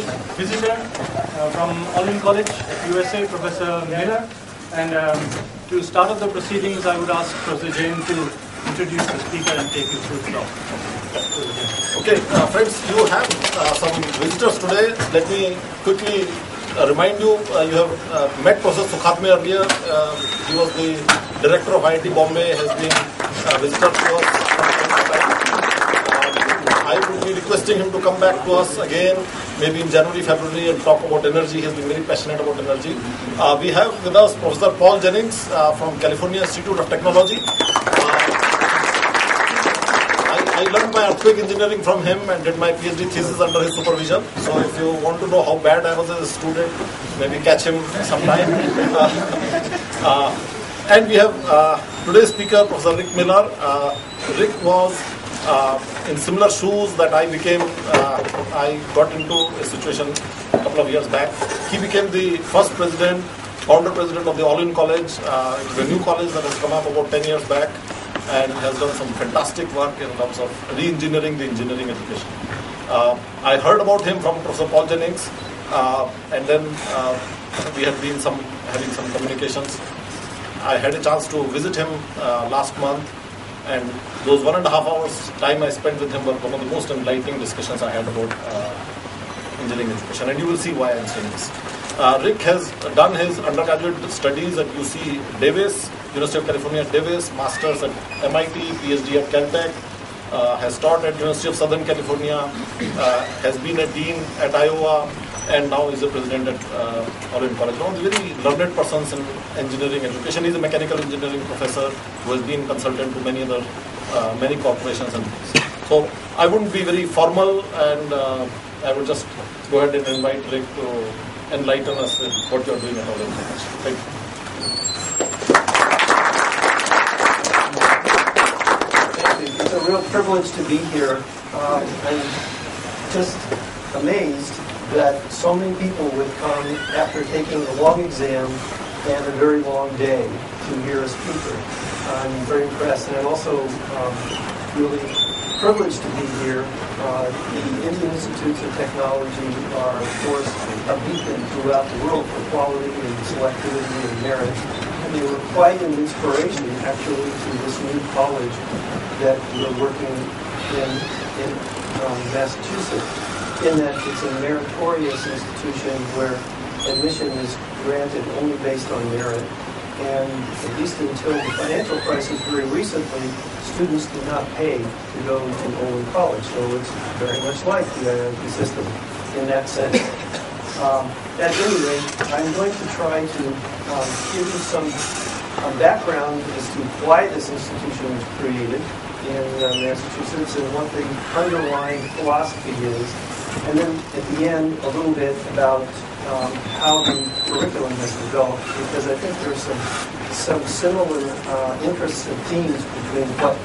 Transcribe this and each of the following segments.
distinguished visitor from Olin College of USA, Professor Miller. And to start off the proceedings, I would ask Professor Jain to introduce the speaker and take you through the talk. Okay, friends, you have some visitors today. Let me quickly remind you, you have met Professor Sukhatme earlier. He was the director of IIT Bombay, has been a visitor to us from time to time. I would be requesting him to come back to us again, maybe in January, February, and talk about energy. He has been very passionate about energy. We have with us Professor Paul Jennings from California Institute of Technology. I learned my earthquake engineering from him and did my PhD thesis under his supervision. So if you want to know how bad I was as a student, maybe catch him sometime. And we have today's speaker, Professor Rick Miller. Rick was in similar shoes that I became. I got into a situation a couple of years back. He became the first president, founder president of the Olin College. It is a new college that has come up about 10 years back, and has done some fantastic work in terms of re-engineering the engineering education. I heard about him from Professor Paul Jennings, and then we had been having some communications. I had a chance to visit him last month, and those 1.5 hours time I spent with him were one of the most enlightening discussions I had about engineering education, and you will see why I'm saying this. Rick has done his undergraduate studies at UC Davis, University of California at Davis, masters at MIT, PhD at Caltech, has taught at University of Southern California, has been a dean at Iowa, and now is a president at Olin College. One of the very learned persons in engineering education. He's a mechanical engineering professor who has been consultant to many corporations and things. So I wouldn't be very formal, and I would just go ahead and invite Rick to enlighten us with what you're doing at Olin College. Thank you. It's a real privilege to be here. I'm just amazed that so many people would come after taking a long exam and a very long day to hear a speaker. I'm very impressed, and I'm also really privileged to be here. The Indian Institutes of Technology are, of course, a beacon throughout the world for quality and selectivity and merit. And they were quite an inspiration, actually, to this new college that we're working in Massachusetts, in that it's a meritorious institution where admission is granted only based on merit. And at least until the financial crisis very recently, students did not pay to go to Olin College. So it's very much like the IIT system in that sense. At any rate, I'm going to try to give you some background as to why this institution was created in Massachusetts and what the underlying philosophy is. And then at the end, a little bit about how the curriculum has developed, because I think there's some similar interests and themes between what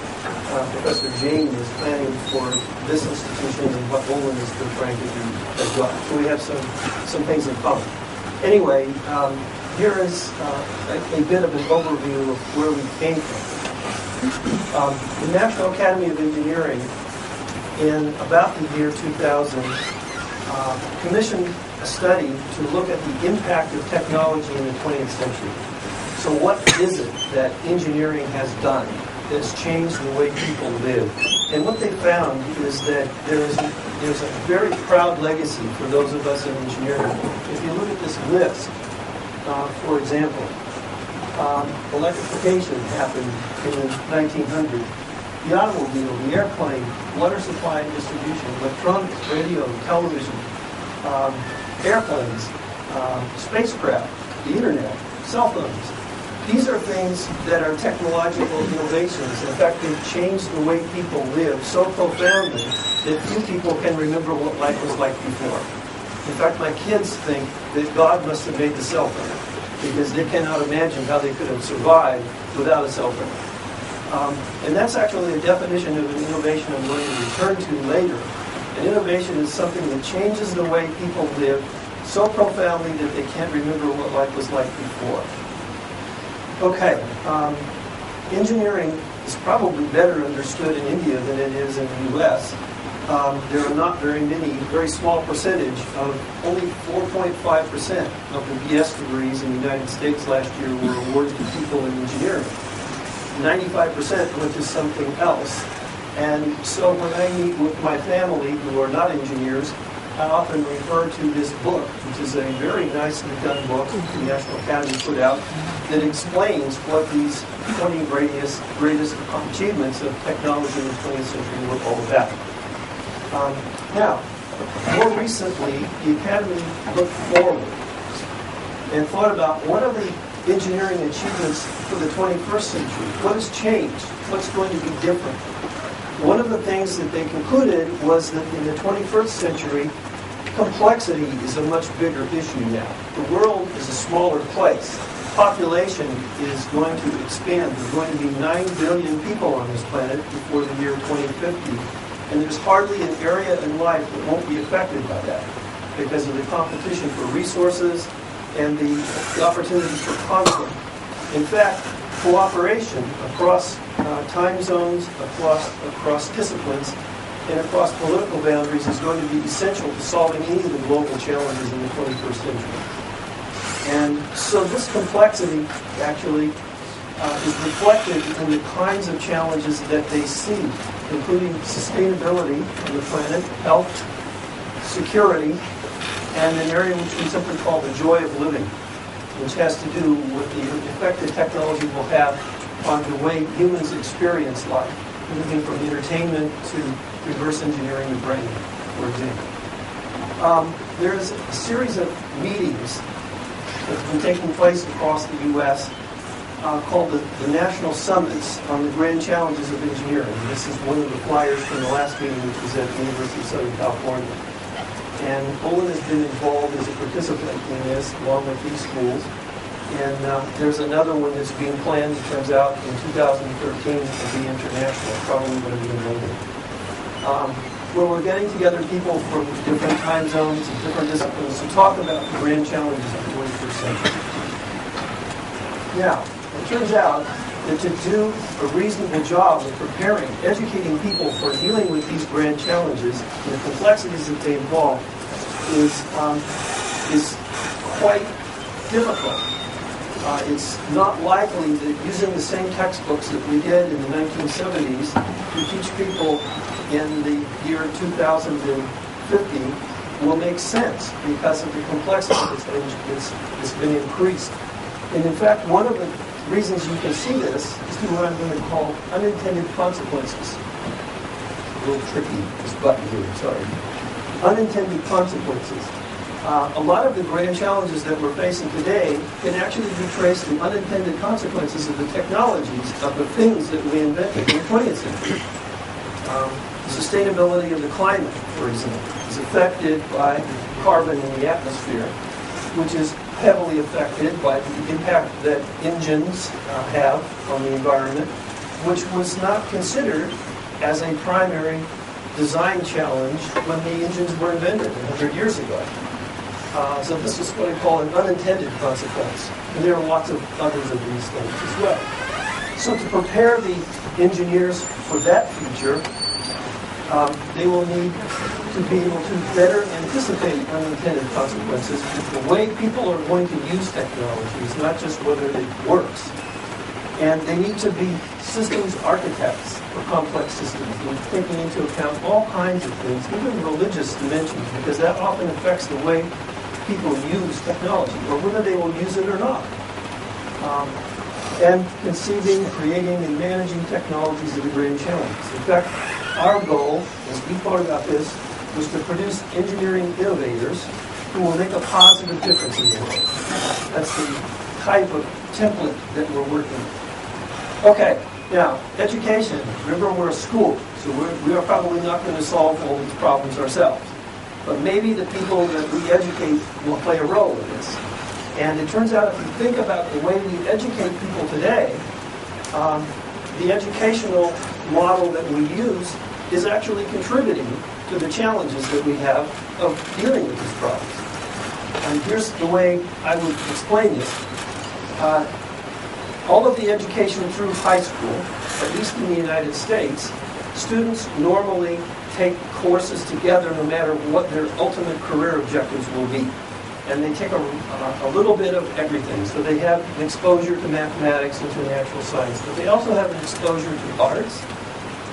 Professor Jain is planning for this institution and what Olin has been trying to do as well. So we have some things in common. Anyway, here is a bit of an overview of where we came from. The National Academy of Engineering, in about the year 2000, commissioned a study to look at the impact of technology in the 20th century. So what is it that engineering has done that's changed the way people live? And what they found is that there's a very proud legacy for those of us in engineering. If you look at this list, for example, electrification happened in the 1900s. The automobile, the airplane, water supply and distribution, electronics, radio, television, airplanes, spacecraft, the internet, cell phones. These are things that are technological innovations. In fact, they've changed the way people live so profoundly that few people can remember what life was like before. In fact, my kids think that God must have made the cell phone because they cannot imagine how they could have survived without a cell phone. And that's actually a definition of an innovation I'm going to return to later. An innovation is something that changes the way people live so profoundly that they can't remember what life was like before. Okay, engineering is probably better understood in India than it is in the US. there are not very many, very small percentage of only 4.5% of the BS degrees in the United States last year were awarded to people in engineering. 95% went to something else. And so when I meet with my family who are not engineers, I often refer to this book, which is a very nicely done book the National Academy put out that explains what these 20 greatest achievements of technology in the 20th century were all about. Now, more recently, the Academy looked forward and thought about what are the engineering achievements for the 21st century? What has changed? What's going to be different? One of the things that they concluded was that in the 21st century, complexity is a much bigger issue now. The world is a smaller place. Population is going to expand. There are going to be 9 billion people on this planet before the year 2050. And there's hardly an area in life that won't be affected by that because of the competition for resources and the opportunities for conflict. In fact, cooperation across time zones, across disciplines, and across political boundaries is going to be essential to solving any of the global challenges in the 21st century. And so this complexity actually is reflected in the kinds of challenges that they see, including sustainability on the planet, health, security, and an area which we simply call the joy of living, which has to do with the effect that technology will have on the way humans experience life, moving from entertainment to reverse engineering the brain, for example. There's a series of meetings that's been taking place across the U.S. Called the National Summits on the Grand Challenges of Engineering. This is one of the flyers from the last meeting, which was at the University of Southern California. And Olin has been involved as a participant in this, along with these schools. And there's another one that's being planned, it turns out, in 2013 to be international, probably going to be in London. Where we're getting together people from different time zones and different disciplines to talk about the grand challenges of the 21st century. Now, it turns out that to do a reasonable job of preparing, educating people for dealing with these grand challenges and the complexities that they involve is quite difficult. It's not likely that using the same textbooks that we did in the 1970s to teach people in the year 2050 will make sense because of the complexity that's been increased. And in fact, one of the reasons you can see this is through what I'm going to call unintended consequences. A little tricky, this button here, sorry. Unintended consequences. A lot of the grand challenges that we're facing today can actually be traced to unintended consequences of the technologies, of the things that we invented in the 20th century. The sustainability of the climate, for example, is affected by carbon in the atmosphere, which is heavily affected by the impact that engines have on the environment, which was not considered as a primary design challenge when the engines were invented 100 years ago. So this is what I call an unintended consequence. And there are lots of others of these things as well. So to prepare the engineers for that future, they will need to be able to better anticipate unintended consequences. The way people are going to use technology is not just whether it works. And they need to be systems architects for complex systems, and taking into account all kinds of things, even religious dimensions, because that often affects the way people use technology, or whether they will use it or not. And conceiving, creating, and managing technologies are the grand challenges. In fact, our goal, as we thought about this, was to produce engineering innovators who will make a positive difference in the world. That's the type of template that we're working with. Okay, now, education. Remember, we're a school, so we are probably not going to solve all these problems ourselves. But maybe the people that we educate will play a role in this. And it turns out if you think about the way we educate people today, the educational model that we use is actually contributing to the challenges that we have of dealing with these problems. And here's the way I would explain this. All of the education through high school, at least in the United States, students normally take courses together no matter what their ultimate career objectives will be. And they take a little bit of everything. So they have an exposure to mathematics and to natural science, but they also have an exposure to arts,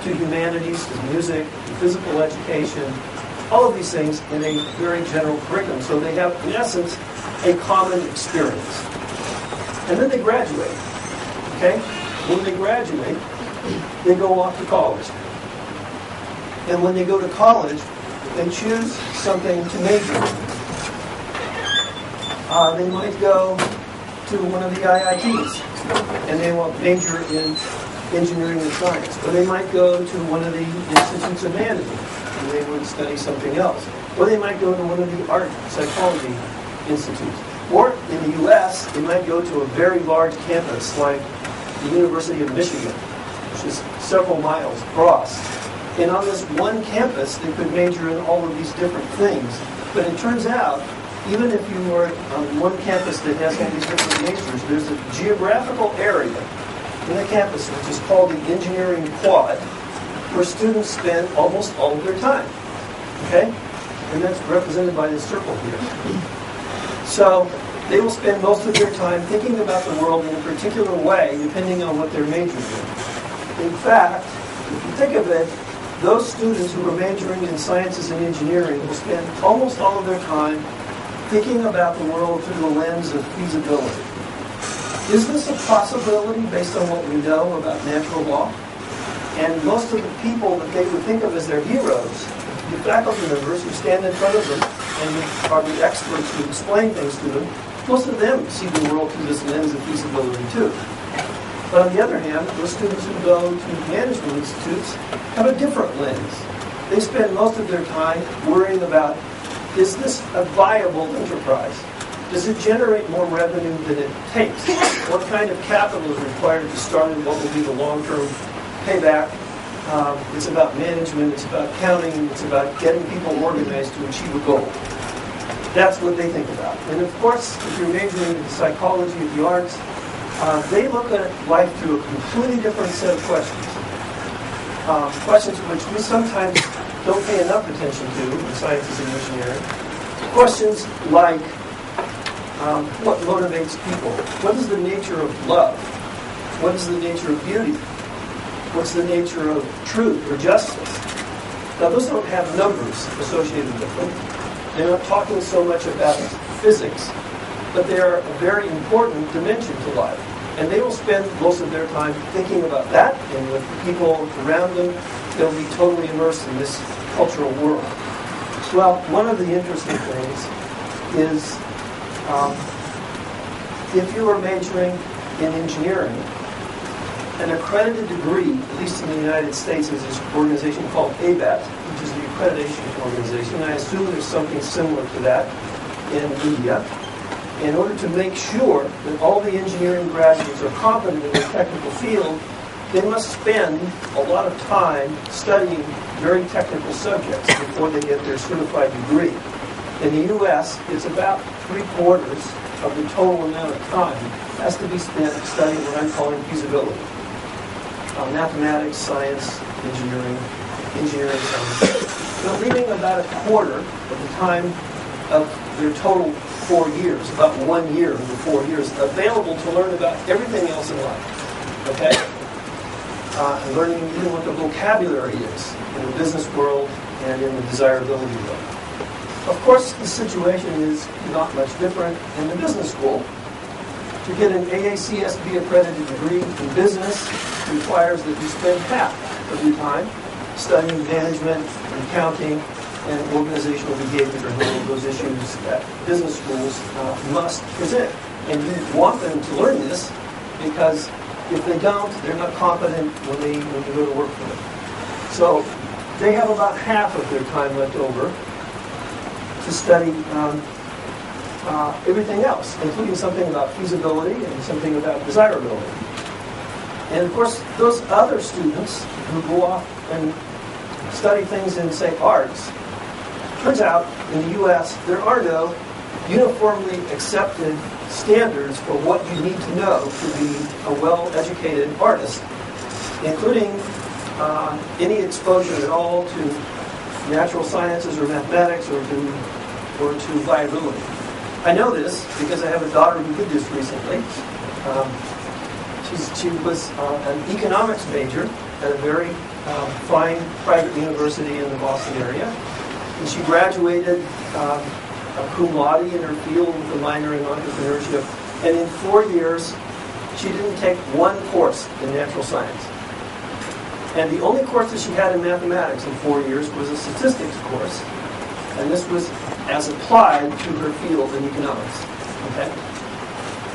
to humanities, to music, to physical education, all of these things in a very general curriculum. So they have, in essence, a common experience. And then they graduate. Okay? When they graduate, they go off to college. And when they go to college, they choose something to major in. They might go to one of the IITs, and they will major in engineering and science. Or they might go to one of the institutes of management, and they would study something else. Or they might go to one of the art psychology institutes. Or in the U.S., they might go to a very large campus like the University of Michigan, which is several miles across. And on this one campus, they could major in all of these different things. But it turns out, even if you are on one campus that has all these different majors, there's a geographical area in the campus which is called the engineering quad, where students spend almost all of their time. Okay? And that's represented by this circle here. So they will spend most of their time thinking about the world in a particular way, depending on what their major is. In fact, if you think of it, those students who are majoring in sciences and engineering will spend almost all of their time thinking about the world through the lens of feasibility. Is this a possibility based on what we know about natural law? And most of the people that they would think of as their heroes, the faculty members who stand in front of them and are the experts who explain things to them, most of them see the world through this lens of feasibility too. But on the other hand, those students who go to management institutes have a different lens. They spend most of their time worrying about, is this a viable enterprise? Does it generate more revenue than it takes? What kind of capital is required to start it? What will be the long-term payback? It's about management, it's about accounting, it's about getting people organized to achieve a goal. That's what they think about. And of course, if you're majoring in psychology of the arts, they look at life through a completely different set of questions. Questions which we sometimes don't pay enough attention to in sciences and engineering. Questions like, what motivates people? What is the nature of love? What is the nature of beauty? What's the nature of truth or justice? Now, those don't have numbers associated with them. They're not talking so much about physics, but they're a very important dimension to life. And they will spend most of their time thinking about that, and with the people around them, they'll be totally immersed in this cultural world. Well, one of the interesting things is if you are majoring in engineering, an accredited degree, at least in the United States, is this organization called ABET, which is the accreditation organization. I assume there's something similar to that in India. In order to make sure that all the engineering graduates are competent in their technical field, they must spend a lot of time studying very technical subjects before they get their certified degree. In the U.S., it's about 3/4 of the total amount of time has to be spent studying what I'm calling feasibility. Mathematics, science, engineering science. But leaving about 1/4 of the time of their total 4 years, about 1 year of the 4 years, available to learn about everything else in life. Okay? And learning even what the vocabulary is in the business world and in the desirability world. Of course, the situation is not much different in the business school. To get an AACSB accredited degree in business requires that you spend half of your time studying management and accounting and organizational behavior and all of those issues that business schools must present. And you want them to learn this because if they don't, they're not competent when you go to work for them. So they have about half of their time left over to study everything else, including something about feasibility and something about desirability. And of course, those other students who go off and study things in, say, arts, turns out in the U.S. there are no uniformly accepted standards for what you need to know to be a well-educated artist, including any exposure at all to natural sciences or mathematics or to viability. I know this because I have a daughter who did this recently. She was an economics major at a very fine private university in the Boston area. And she graduated cum laude in her field with a minor in entrepreneurship. And in 4 years, she didn't take one course in natural science. And the only course that she had in mathematics in 4 years was a statistics course. And this was as applied to her field in economics. Okay?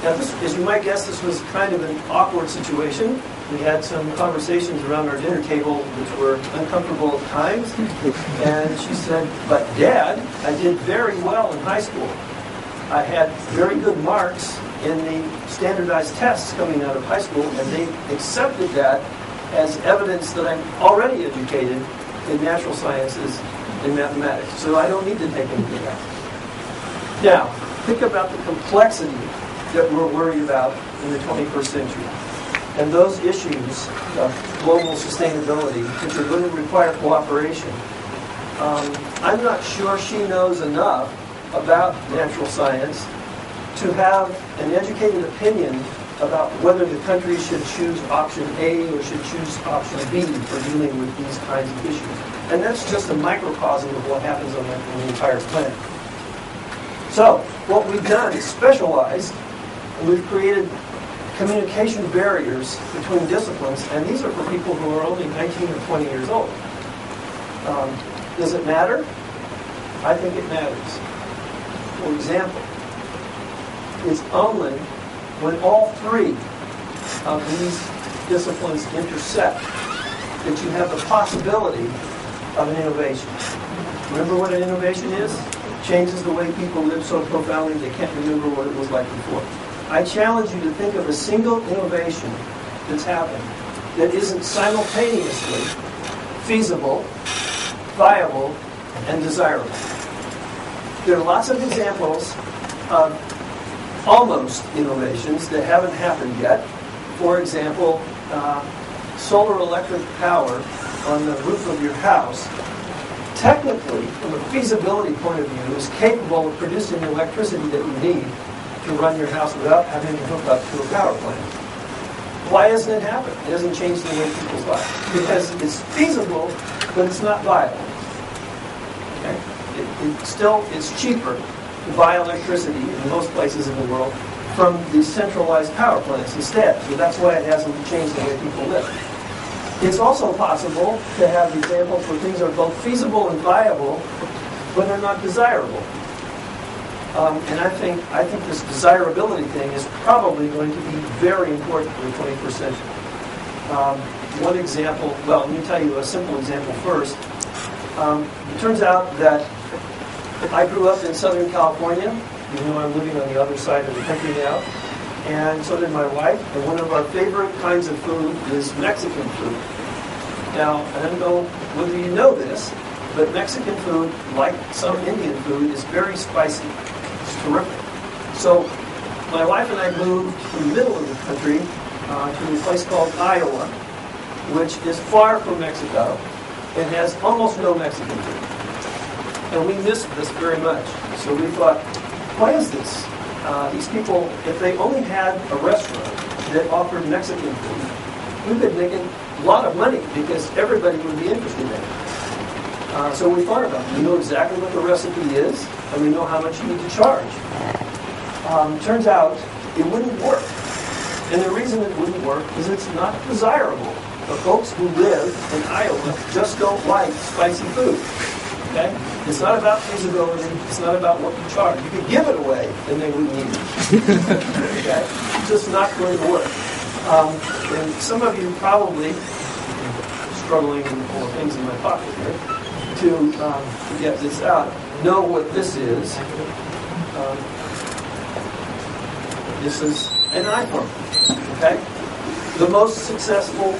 Now, this, as you might guess, this was kind of an awkward situation. We had some conversations around our dinner table which were uncomfortable at times. And she said, "But Dad, I did very well in high school. I had very good marks in the standardized tests coming out of high school, and they accepted that as evidence that I'm already educated in natural sciences and mathematics. So I don't need to take any of that." Now, think about the complexity that we're worried about in the 21st century. And those issues of global sustainability, which are going to require cooperation. I'm not sure she knows enough about natural science to have an educated opinion about whether the country should choose option A or should choose option B for dealing with these kinds of issues. And that's just a microcosm of what happens on the entire planet. So, what we've done is specialized, and we've created communication barriers between disciplines, and these are for people who are only 19 or 20 years old. Does it matter? I think it matters. For example, it's only when all three of these disciplines intersect that you have the possibility of an innovation. Remember what an innovation is? It changes the way people live so profoundly they can't remember what it was like before. I challenge you to think of a single innovation that's happened that isn't simultaneously feasible, viable, and desirable. There are lots of examples of almost innovations that haven't happened yet. For example, solar electric power on the roof of your house, technically, from a feasibility point of view, is capable of producing the electricity that you need to run your house without having to hook up to a power plant. Why hasn't it happened? It hasn't changed the way people's lives. Because it's feasible, but it's not viable. Okay? It's cheaper to buy electricity in most places in the world from these centralized power plants instead. So that's why it hasn't changed the way people live. It's also possible to have examples where things are both feasible and viable, but they're not desirable. And I think this desirability thing is probably going to be very important for the 21st century. One example, well, let me tell you a simple example first. It turns out that I grew up in Southern California, even though I'm living on the other side of the country now, and so did my wife, and one of our favorite kinds of food is Mexican food. Now, I don't know whether you know this, but Mexican food, like some Indian food, is very spicy. It's terrific. So my wife and I moved from the middle of the country to a place called Iowa, which is far from Mexico and has almost no Mexican food. And we missed this very much. So we thought, why is this? These people, if they only had a restaurant that offered Mexican food, we could make a lot of money because everybody would be interested in it. So we thought about it. We know exactly what the recipe is, and we know how much you need to charge. Turns out it wouldn't work. And the reason it wouldn't work is it's not desirable. The folks who live in Iowa just don't like spicy food. Okay? It's not about feasibility. It's not about what you charge. You could give it away, and they wouldn't eat it. Okay? It's just not going to work. And some of you probably, struggling for things in my pocket here, to get this out, know what this is. This is an iPhone. Okay? The most successful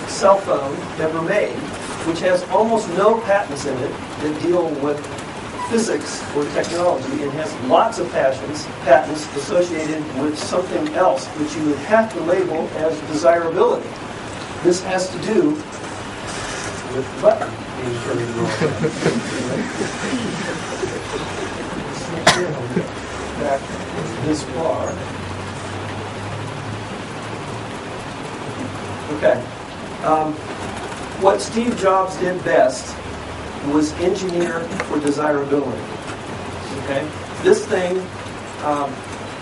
cell phone ever made, which has almost no patents in it that deal with physics or technology, and has lots of patents associated with something else which you would have to label as desirability. This has to do with the button being turned on. Back this far. Okay. What Steve Jobs did best was engineer for desirability. Okay? This thing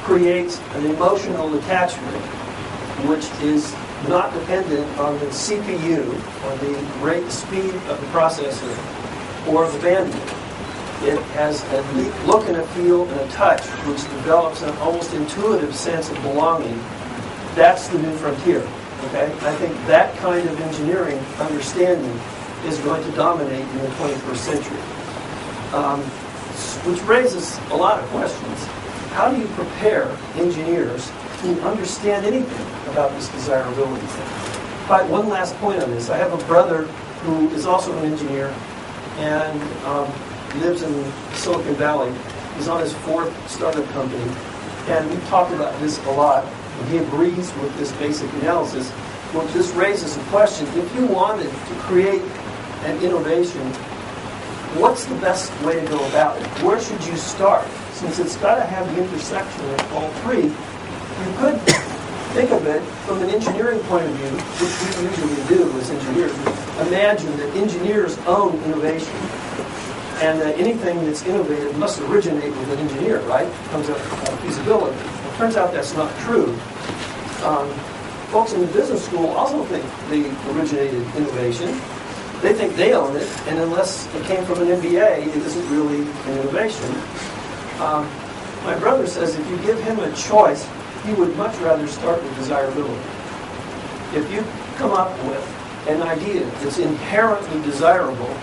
creates an emotional attachment which is not dependent on the CPU, on the rate speed of the processor, or the bandwidth. It has a look and a feel and a touch which develops an almost intuitive sense of belonging. That's the new frontier. Okay? I think that kind of engineering understanding is going to dominate in the 21st century. Which raises a lot of questions. How do you prepare engineers to understand anything about this desirability thing? But one last point on this. I have a brother who is also an engineer and lives in Silicon Valley. He's on his 4th startup company. And we've talked about this a lot. And he agrees with this basic analysis. Well, this raises a question. If you wanted to create an innovation, what's the best way to go about it? Where should you start? Since it's got to have the intersection of all three, you could think of it from an engineering point of view, which we usually do as engineers. Imagine that engineers own innovation, and that anything that's innovative must originate with an engineer, right? Comes up with feasibility. It turns out that's not true. Folks in the business school also think they originated innovation. They think they own it, and unless it came from an MBA, it isn't really an innovation. My brother says if you give him a choice, he would much rather start with desirability. If you come up with an idea that's inherently desirable,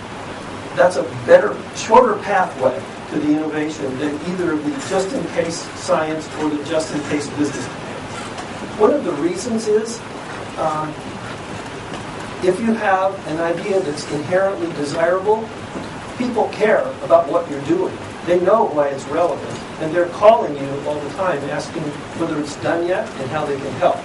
that's a better, shorter pathway to the innovation than either the just-in-case science or the just-in-case business. One of the reasons is if you have an idea that's inherently desirable, people care about what you're doing. They know why it's relevant, and they're calling you all the time asking whether it's done yet and how they can help.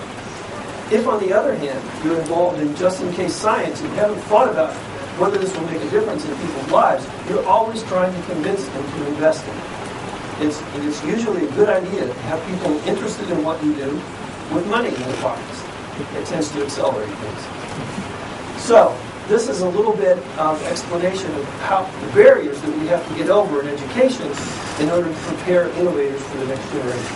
If, on the other hand, you're involved in just-in-case science and you haven't thought about whether this will make a difference in people's lives, you're always trying to convince them to invest in it. It's usually a good idea to have people interested in what you do with money in their pockets. It tends to accelerate things. So, this is a little bit of explanation of how the barriers that we have to get over in education in order to prepare innovators for the next generation.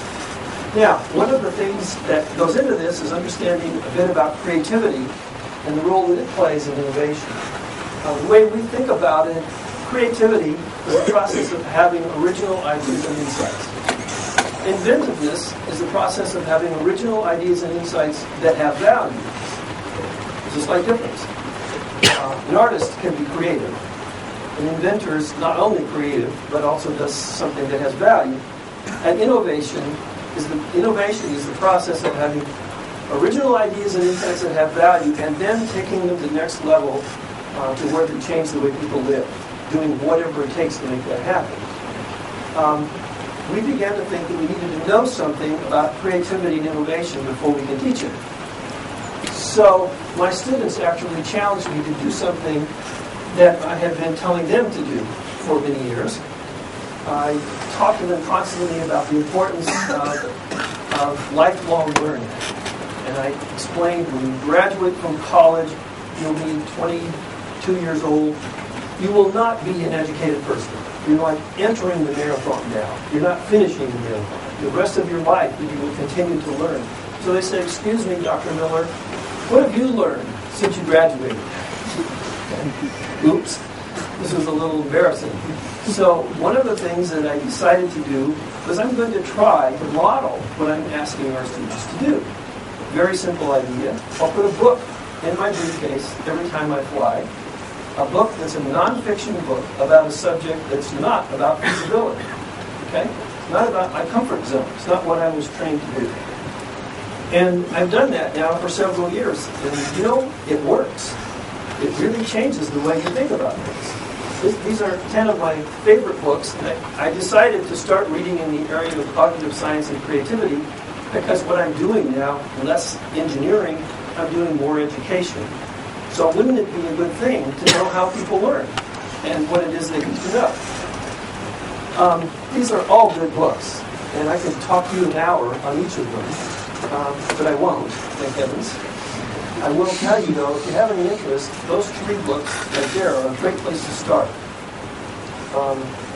Now, one of the things that goes into this is understanding a bit about creativity and the role that it plays in innovation. The way we think about it, creativity is the process of having original ideas and insights. Inventiveness is the process of having original ideas and insights that have value. There's a slight difference. An artist can be creative. An inventor is not only creative, but also does something that has value. And innovation is the process of having original ideas and insights that have value, and then taking them to the next level to where they change the way people live, doing whatever it takes to make that happen. We began to think that we needed to know something about creativity and innovation before we can teach it. So my students actually challenged me to do something that I had been telling them to do for many years. I talked to them constantly about the importance of lifelong learning. And I explained when you graduate from college, you'll be 22 years old. You will not be an educated person. You're like entering the marathon now. You're not finishing the marathon. The rest of your life, you will continue to learn. So they said, "Excuse me, Dr. Miller, what have you learned since you graduated?" Oops, this was a little embarrassing. So one of the things that I decided to do was I'm going to try to model what I'm asking our students to do. Very simple idea. I'll put a book in my briefcase every time I fly. A book that's a non-fiction book about a subject that's not about feasibility. Okay? It's not about my comfort zone. It's not what I was trained to do. And I've done that now for several years. And you know, it works. It really changes the way you think about things. These are 10 of my favorite books. I decided to start reading in the area of cognitive science and creativity because what I'm doing now, less engineering, I'm doing more education. So wouldn't it be a good thing to know how people learn and what it is they need to know? These are all good books, and I could talk to you an hour on each of them, but I won't, thank heavens. I will tell you, though, if you have any interest, those 3 books right there are a great place to start.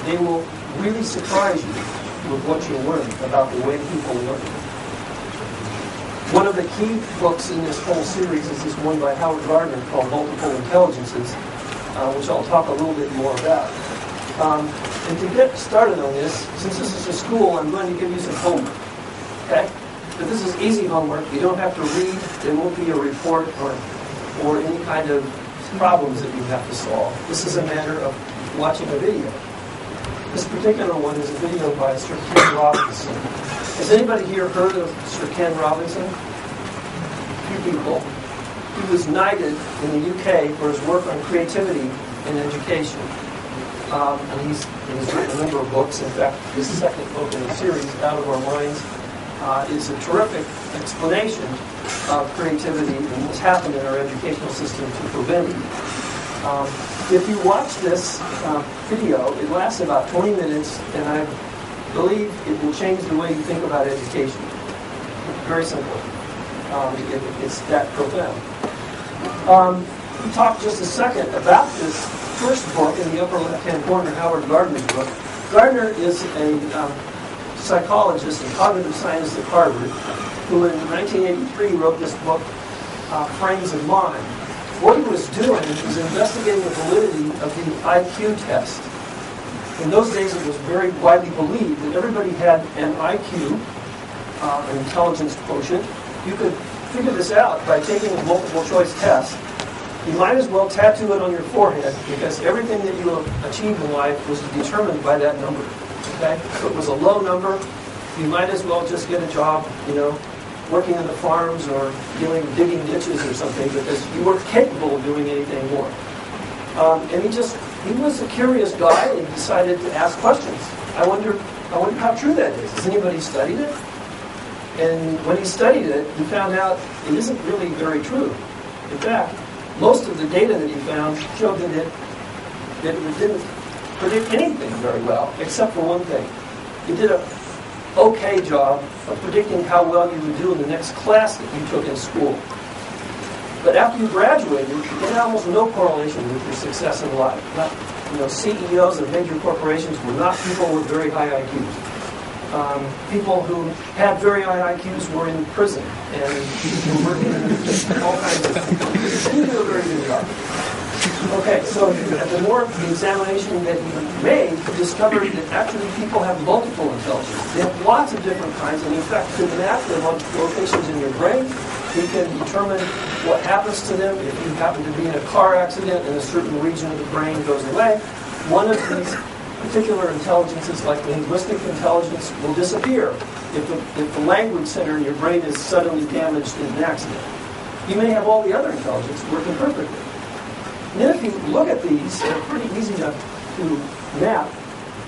They will really surprise you with what you learn about the way people learn. One of the key books in this whole series is this one by Howard Gardner called Multiple Intelligences, which I'll talk a little bit more about. And to get started on this, since this is a school, I'm going to give you some homework. Okay? But this is easy homework. You don't have to read. There won't be a report or any kind of problems that you have to solve. This is a matter of watching a video. This particular one is a video by Sir Ken Robinson. Has anybody here heard of Sir Ken Robinson? A few people. He was knighted in the UK for his work on creativity in education. And he's written a number of books. In fact, his second book in the series, Out of Our Minds, is a terrific explanation of creativity and what's happened in our educational system to prevent it. If you watch this video, it lasts about 20 minutes, and I believe it will change the way you think about education. Very simple. It's that profound. We talked just a second about this first book in the upper left-hand corner, Howard Gardner's book. Gardner is a psychologist and cognitive scientist at Harvard, who in 1983 wrote this book, Frames of Mind. What he was doing was investigating the validity of the IQ test. In those days, it was very widely believed that everybody had an IQ, an intelligence quotient. You could figure this out by taking a multiple choice test. You might as well tattoo it on your forehead, because everything that you achieve in life was determined by that number. Okay? If it was a low number, you might as well just get a job, working in the farms or digging ditches or something, because you weren't capable of doing anything more. And he was a curious guy, and he decided to ask questions. I wonder how true that is. Has anybody studied it? And when he studied it, he found out it isn't really very true. In fact, most of the data that he found showed that it didn't predict anything very well, except for one thing. It did a okay job of predicting how well you would do in the next class that you took in school. But after you graduated, it had almost no correlation with your success in life. CEOs of major corporations were not people with very high IQs. People who had very high IQs were in prison and were working in all kinds of things. He did a very good job. Okay, so the more examination that he made, he discovered that actually people have multiple intelligence. They have lots of different kinds, and in fact, can map them on locations in your brain. He can determine what happens to them if you happen to be in a car accident and a certain region of the brain goes away. One of these particular intelligences, like linguistic intelligence, will disappear if the language center in your brain is suddenly damaged in an accident. You may have all the other intelligence working perfectly. And then if you look at these, they're pretty easy to map.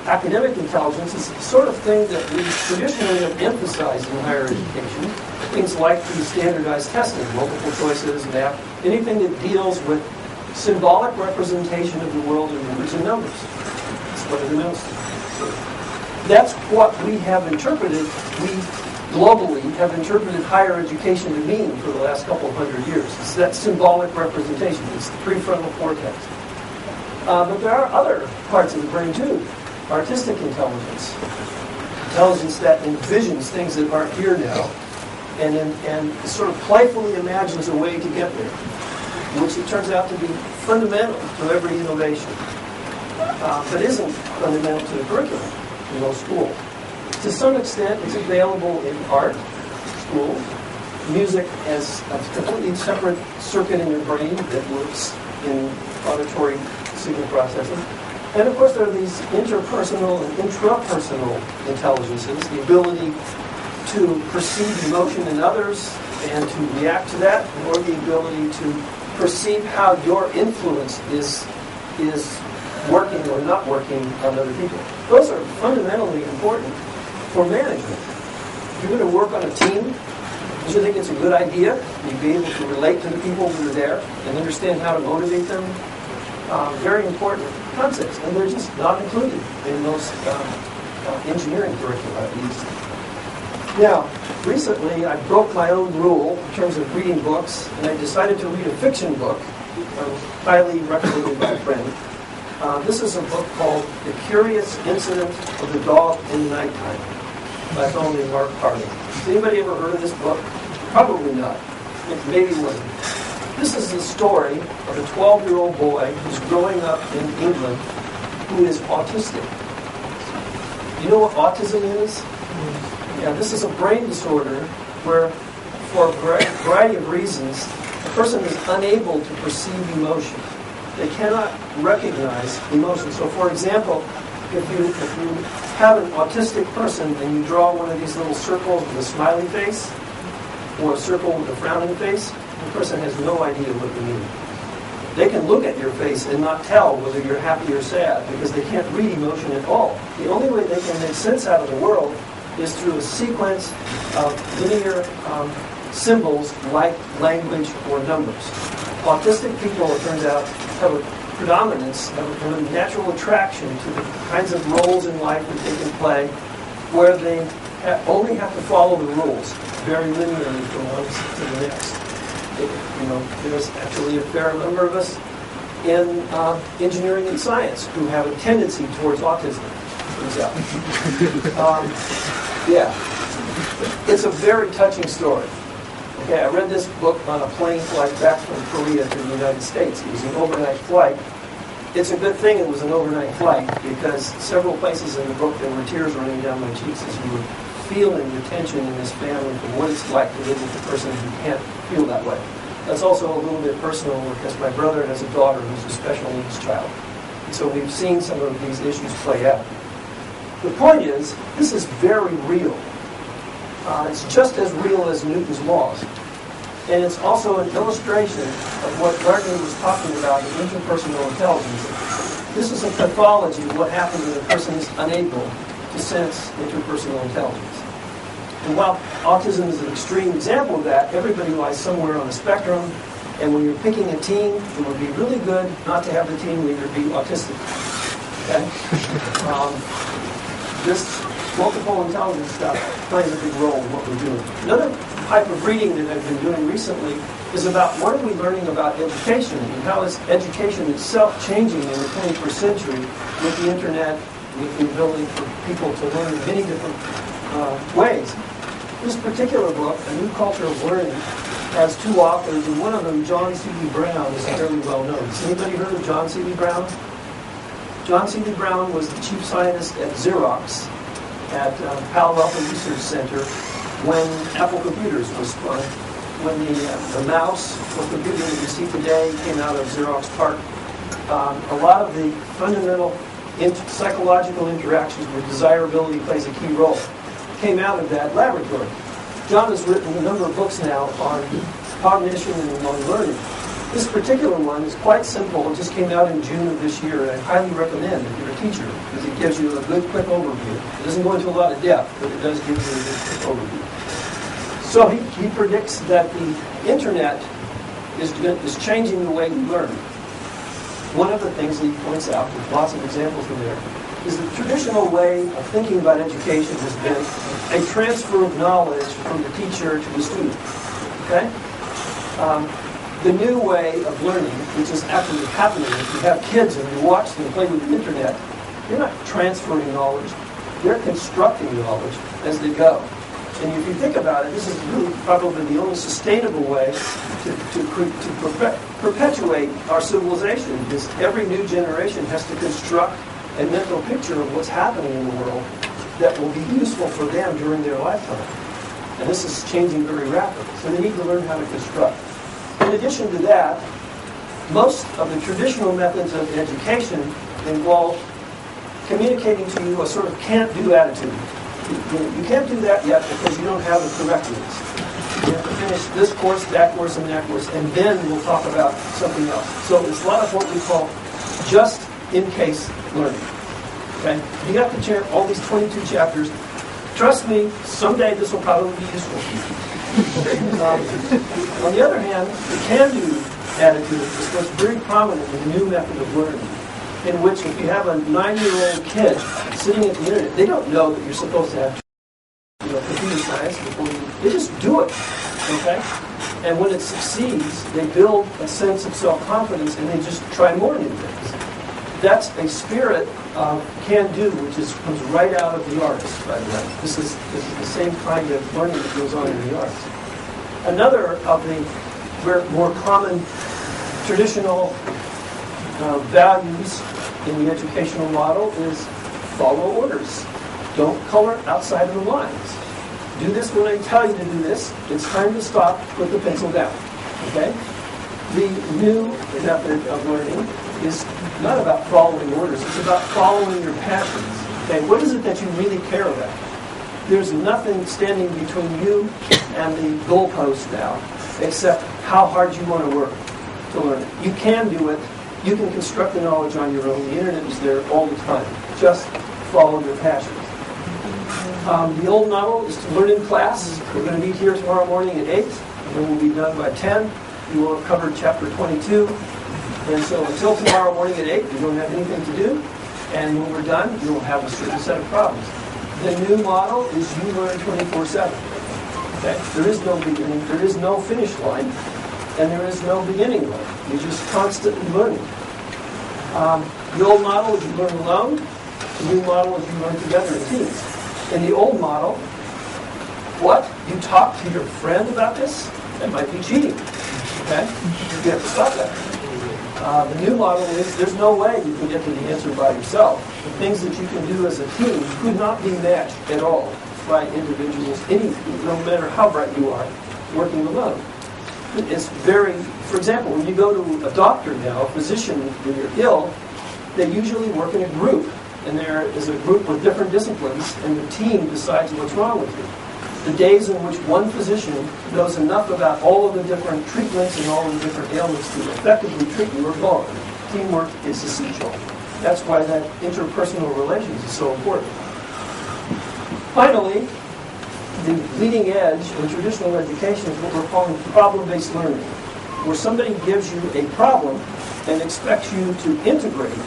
Academic intelligence is the sort of thing that we traditionally have emphasized in higher education. Things like the standardized testing, multiple choices, map, anything that deals with symbolic representation of the world in numbers and numbers. That's what it amounts to. That's what we have interpreted, we globally have interpreted higher education to mean for the last couple of hundred years. It's that symbolic representation. It's the prefrontal cortex. But there are other parts of the brain too. Artistic intelligence. Intelligence that envisions things that aren't here now and sort of playfully imagines a way to get there, which it turns out to be fundamental to every innovation, but isn't fundamental to the curriculum in most schools. To some extent, it's available in art schools. Music as a completely separate circuit in your brain that works in auditory signal processing. And of course, there are these interpersonal and intrapersonal intelligences, the ability to perceive emotion in others and to react to that, or the ability to perceive how your influence is working or not working on other people. Those are fundamentally important for management. If you're going to work on a team, Don't you think it's a good idea? You'd be able to relate to the people who are there and understand how to motivate them. Very important concepts, and they're just not included in most engineering curricula, at least. Now, recently I broke my own rule in terms of reading books, and I decided to read a fiction book, highly recommended by a friend. This is a book called The Curious Incident of the Dog in the Nighttime by a fellow named Mark Harding. Has anybody ever heard of this book? Probably not. Maybe one. This is the story of a 12-year-old boy who's growing up in England who is autistic. You know what autism is? Yeah, this is a brain disorder where, for a variety of reasons, a person is unable to perceive emotion. They cannot recognize emotion. So, for example, if you have an autistic person and you draw one of these little circles with a smiley face or a circle with a frowning face, the person has no idea what they mean. They can look at your face and not tell whether you're happy or sad because they can't read emotion at all. The only way they can make sense out of the world is through a sequence of linear symbols like language or numbers. Autistic people, it turns out, have a predominance, have a natural attraction to the kinds of roles in life that they can play where they only have to follow the rules very linearly from one to the next. There's actually a fair number of us in engineering and science who have a tendency towards autism, turns out. Yeah. It's a very touching story. Okay, I read this book on a plane flight back from Korea to the United States. It was an overnight flight. It's a good thing it was an overnight flight because several places in the book there were tears running down my cheeks as you were feeling the tension in this family and what it's like to live with a person who can't feel that way. That's also a little bit personal because my brother has a daughter who's a special needs child. And so we've seen some of these issues play out. The point is, this is very real. It's just as real as Newton's laws. And it's also an illustration of what Gardner was talking about in interpersonal intelligence. This is a pathology of what happens when a person is unable to sense interpersonal intelligence. And while autism is an extreme example of that, everybody lies somewhere on the spectrum. And when you're picking a team, it would be really good not to have the team leader be autistic. Okay? This multiple intelligence stuff plays a big role in what we're doing. Another type of reading that I've been doing recently is about what are we learning about education and how is education itself changing in the 21st century with the internet, with the ability for people to learn in many different ways. This particular book, A New Culture of Learning, has two authors, and one of them, John C.B. Brown, is fairly well known. Has anybody heard of John C.B. Brown? John C.B. Brown was the chief scientist at Xerox at Palo Alto Research Center when Apple Computers was spun, when the mouse for computing that you see today came out of Xerox PARC. A lot of the fundamental psychological interactions where desirability plays a key role came out of that laboratory. John has written a number of books now on cognition and on learning. This particular one is quite simple. It just came out in June of this year, and I highly recommend if you're a teacher because it gives you a good, quick overview. It doesn't go into a lot of depth, but it does give you a good, quick overview. So he predicts that the internet is changing the way we learn. One of the things that he points out, with lots of examples in there, is the traditional way of thinking about education has been a transfer of knowledge from the teacher to the student. Okay? The new way of learning, which is actually happening, if you have kids and you watch them play with the internet, they're not transferring knowledge, they're constructing knowledge as they go. And if you think about it, this is really probably the only sustainable way to perpetuate our civilization, is every new generation has to construct a mental picture of what's happening in the world that will be useful for them during their lifetime. And this is changing very rapidly, so they need to learn how to construct. In addition to that, most of the traditional methods of education involve communicating to you a sort of can't-do attitude. You can't do that yet because you don't have the curriculums. You have to finish this course, that course, and that course, and then we'll talk about something else. So it's a lot of what we call just-in-case learning. Okay? You have to share all these 22 chapters. Trust me, someday this will probably be useful to you. On the other hand, the can-do attitude is what's very prominent in the new method of learning, in which if you have a 9-year-old kid sitting at the internet, they don't know that you're supposed to have computer science before they just do it, okay? And when it succeeds, they build a sense of self-confidence and they just try more new things. That's a spirit of can-do, which comes right out of the arts, by the way. This is the same kind of learning that goes on in the arts. Another of the more common traditional values in the educational model is follow orders. Don't color outside of the lines. Do this when I tell you to do this. It's time to stop, put the pencil down. Okay? The new method of learning is not about following orders. It's about following your passions. Okay? What is it that you really care about? There's nothing standing between you and the goalpost now, except how hard you want to work to learn it. You can do it. You can construct the knowledge on your own. The internet is there all the time. Just follow your passions. The old model is to learn in class. We're going to meet here tomorrow morning at 8, and then we'll be done by 10. We will have covered chapter 22. And so until tomorrow morning at 8, you don't have anything to do. And when we're done, you'll have a certain set of problems. The new model is you learn 24/7. Okay? There is no beginning, there is no finish line, and there is no beginning line. You're just constantly learning. The old model is you learn alone. The new model is you learn together in teams. In the old model, what? You talk to your friend about this? That might be cheating. Okay? You have to stop that. The new model is there's no way you can get to the answer by yourself. The things that you can do as a team could not be matched at all by individuals, no matter how bright you are, working alone. It's very, for example, when you go to a doctor now, a physician, when you're ill, they usually work in a group. And there is a group with different disciplines, and the team decides what's wrong with you. The days in which one physician knows enough about all of the different treatments and all of the different ailments to effectively treat you are gone. Teamwork is essential. That's why that interpersonal relations is so important. Finally, the leading edge in traditional education is what we're calling problem-based learning, where somebody gives you a problem and expects you to integrate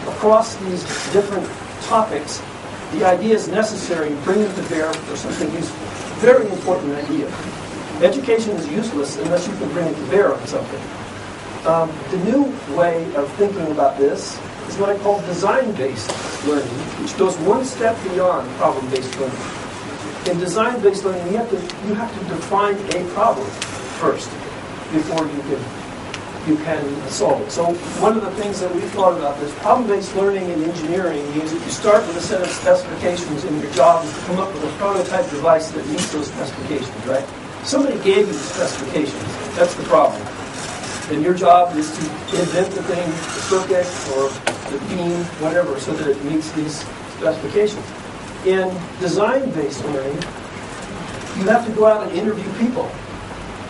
across these different topics the ideas necessary to bring them to bear for something useful. Very important idea. Education is useless unless you can bring it to bear on something. The new way of thinking about this is what I call design-based learning, which goes one step beyond problem-based learning. In design-based learning, you have to define a problem first before you can solve it. So one of the things that we've thought about is problem-based learning in engineering means that you start with a set of specifications and your job is to come up with a prototype device that meets those specifications, right? Somebody gave you the specifications. That's the problem. And your job is to invent the thing, the circuit or the beam, whatever, so that it meets these specifications. In design-based learning, you have to go out and interview people.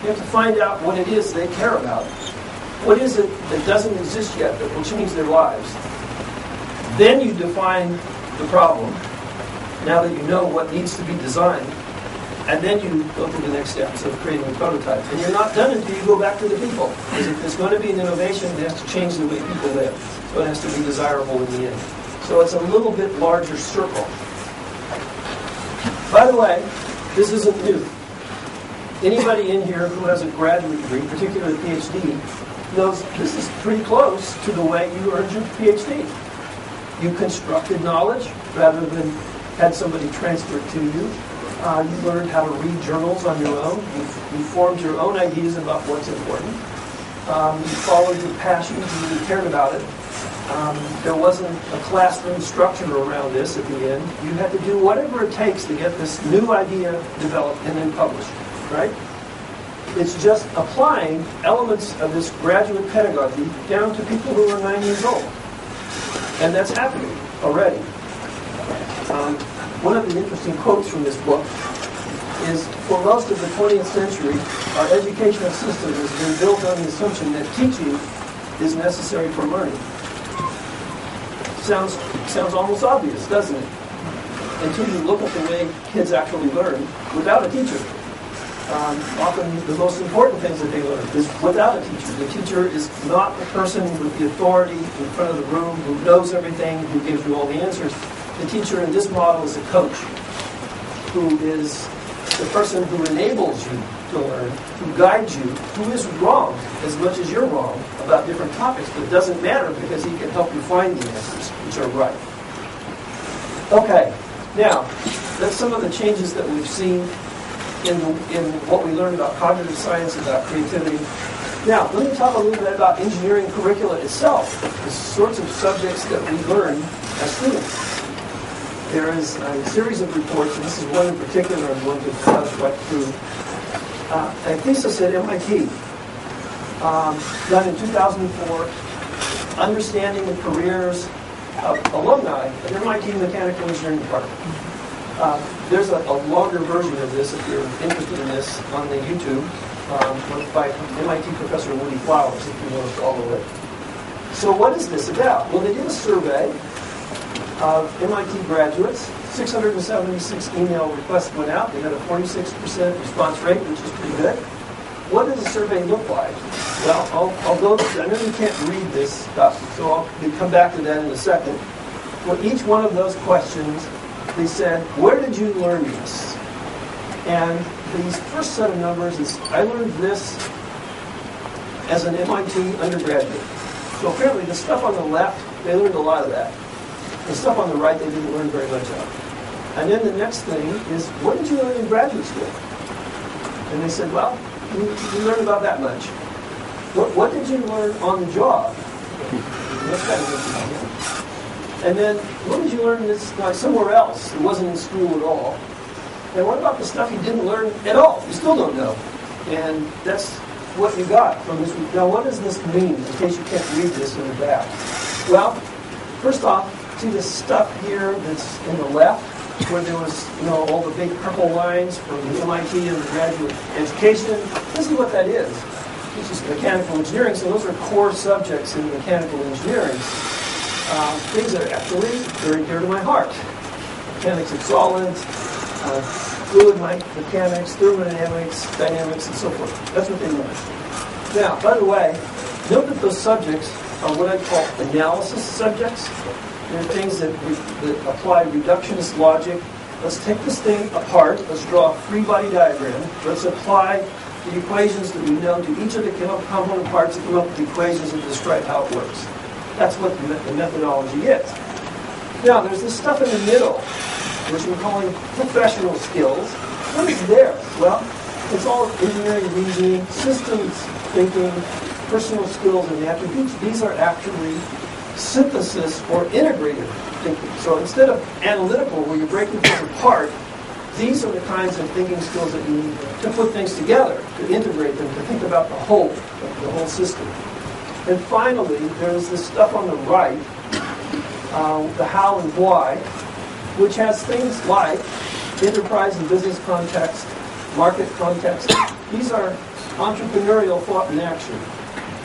You have to find out what it is they care about. What is it that doesn't exist yet that will change their lives? Then you define the problem, now that you know what needs to be designed, and then you go to the next steps of creating a prototype. And you're not done until you go back to the people. Because if there's going to be an innovation, it has to change the way people live. So it has to be desirable in the end. So it's a little bit larger circle. By the way, this isn't new. Anybody in here who has a graduate degree, particularly a PhD, knows this is pretty close to the way you earned your PhD. You constructed knowledge rather than had somebody transfer it to you. You learned how to read journals on your own. You formed your own ideas about what's important. You followed your passions and you cared about it. There wasn't a classroom structure around this at the end. You had to do whatever it takes to get this new idea developed and then published, right? It's just applying elements of this graduate pedagogy down to people who are 9 years old. And that's happening already. One of the interesting quotes from this book is, for most of the 20th century, our educational system has been built on the assumption that teaching is necessary for learning. Sounds almost obvious, doesn't it? Until you look at the way kids actually learn without a teacher. often the most important things that they learn is without a teacher. The teacher is not the person with the authority in front of the room who knows everything, who gives you all the answers. The teacher in this model is a coach, who is the person who enables you to learn, who guides you, who is wrong as much as you're wrong about different topics, but it doesn't matter because he can help you find the answers, which are right. Okay, now, that's some of the changes that we've seen in what we learned about cognitive science, about creativity. Now, let me talk a little bit about engineering curricula itself, the sorts of subjects that we learn as students. There is a series of reports, and this is one in particular I'm going to touch right through. A thesis at MIT, done in 2004, Understanding the Careers of Alumni at MIT Mechanical Engineering Department. There's a longer version of this, if you're interested in this, on the YouTube, by MIT Professor Woody Flowers, if you want to follow it. So what is this about? Well, they did a survey of MIT graduates. 676 email requests went out. They had a 46% response rate, which is pretty good. What does the survey look like? Well, I'll go, I know you can't read this stuff, so I'll come back to that in a second. For each one of those questions, they said, where did you learn this? And the first set of numbers is, I learned this as an MIT undergraduate. So apparently the stuff on the left, they learned a lot of that. The stuff on the right, they didn't learn very much of. And then the next thing is, what did you learn in graduate school? And they said, well, we learned about that much. What did you learn on the job? That's kind of interesting. And then, what did you learn that's like somewhere else that wasn't in school at all? And what about the stuff you didn't learn at all? You still don't know. And that's what you got from this. Now, what does this mean, in case you can't read this in the back? Well, first off, see this stuff here that's in the left, where there was, all the big purple lines from the MIT and the graduate education. This is what that is. This is mechanical engineering, so those are core subjects in mechanical engineering. Things that are actually very dear to my heart. Mechanics of solids, fluid mechanics, thermodynamics, dynamics, and so forth. That's what they learn. Now, by the way, note that those subjects are what I call analysis subjects. They're things that apply reductionist logic. Let's take this thing apart. Let's draw a free body diagram. Let's apply the equations that we know to each of the component parts and come up with equations that describe how it works. That's what the methodology is. Now, there's this stuff in the middle, which we're calling professional skills. What is there? Well, it's all engineering reasoning, systems thinking, personal skills, and attributes. These are actually synthesis or integrated thinking. So instead of analytical, where you're breaking things apart, these are the kinds of thinking skills that you need to put things together, to integrate them, to think about the whole system. And finally, there's this stuff on the right, the how and why, which has things like enterprise and business context, market context. These are entrepreneurial thought in action.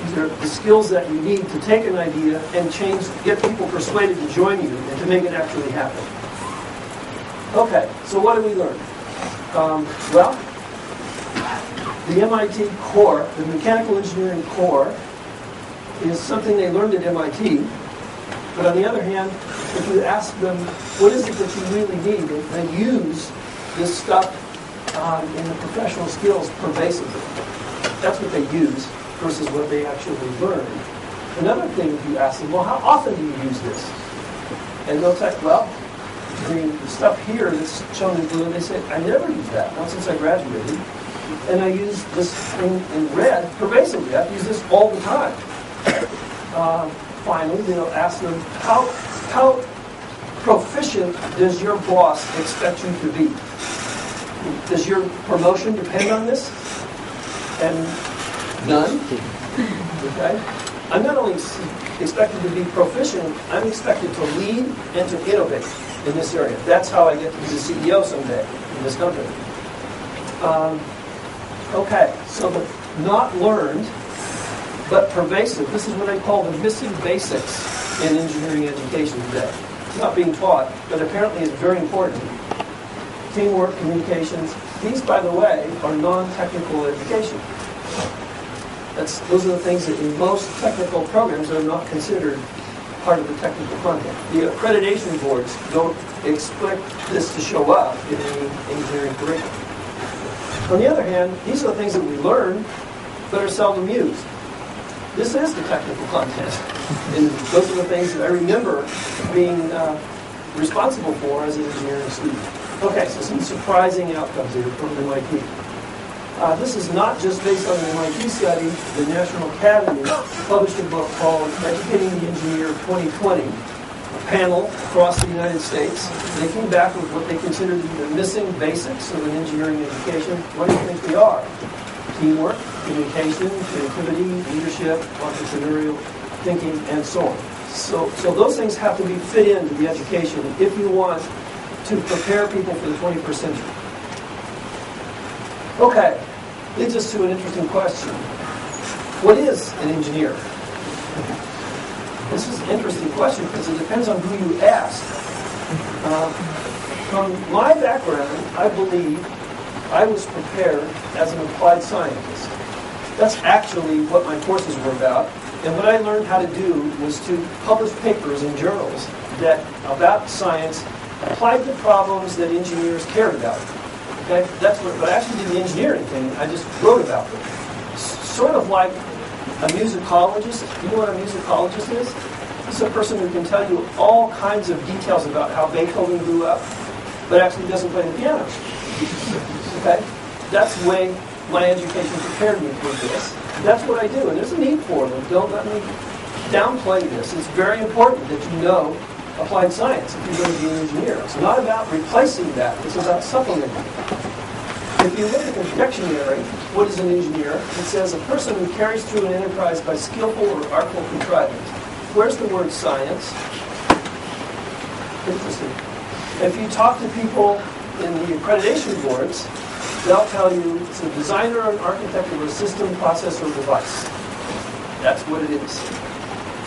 These are the skills that you need to take an idea and get people persuaded to join you and to make it actually happen. Okay, so what did we learn? Well, the MIT core, the mechanical engineering core, is something they learned at MIT. But on the other hand, if you ask them, what is it that you really need, they use this stuff in the professional skills pervasively. That's what they use versus what they actually learn. Another thing, if you ask them, well, how often do you use this? And they'll say, well, the stuff here that's shown in blue, they say, I never use that, not since I graduated. And I use this thing in red pervasively. I use this all the time. Finally, they'll ask them, how proficient does your boss expect you to be? Does your promotion depend on this? And none. Okay? I'm not only expected to be proficient, I'm expected to lead and to innovate in this area. That's how I get to be the CEO someday in this company. Okay, so the not learned, but pervasive. This is what I call the missing basics in engineering education today. It's not being taught, but apparently it's very important. teamwork, communications. These, by the way, are non-technical education. Those are the things that in most technical programs are not considered part of the technical content. The accreditation boards don't expect this to show up in any engineering curriculum. On the other hand, these are the things that we learn but are seldom used. This is the technical content. And those are the things that I remember being responsible for as an engineering student. Okay, so some surprising outcomes here from MIT. This is not just based on an MIT study. The National Academy published a book called Educating the Engineer 2020, a panel across the United States. They came back with what they considered to be the missing basics of an engineering education. What do you think they are? Teamwork, communication, creativity, leadership, entrepreneurial thinking, and so on. So those things have to be fit into the education if you want to prepare people for the 21st century. Okay, leads us to an interesting question. What is an engineer? This is an interesting question because it depends on who you ask. From my background, I believe I was prepared as an applied scientist. That's actually what my courses were about. And what I learned how to do was to publish papers in journals that about science applied to problems that engineers cared about. Okay? That's what, but I actually did the engineering thing. I just wrote about them. Sort of like a musicologist. You know what a musicologist is? It's a person who can tell you all kinds of details about how Beethoven grew up, but actually doesn't play the piano. Okay? That's the way my education prepared me for this. That's what I do, and there's a need for them. Don't let me downplay this. It's very important that you know applied science if you're going to be an engineer. It's not about replacing that. It's about supplementing it. If you look at the dictionary, what is an engineer? It says a person who carries through an enterprise by skillful or artful contrivance. Where's the word science? Interesting. If you talk to people in the accreditation boards, they'll tell you it's a designer or an architect of a system, process, or device. That's what it is.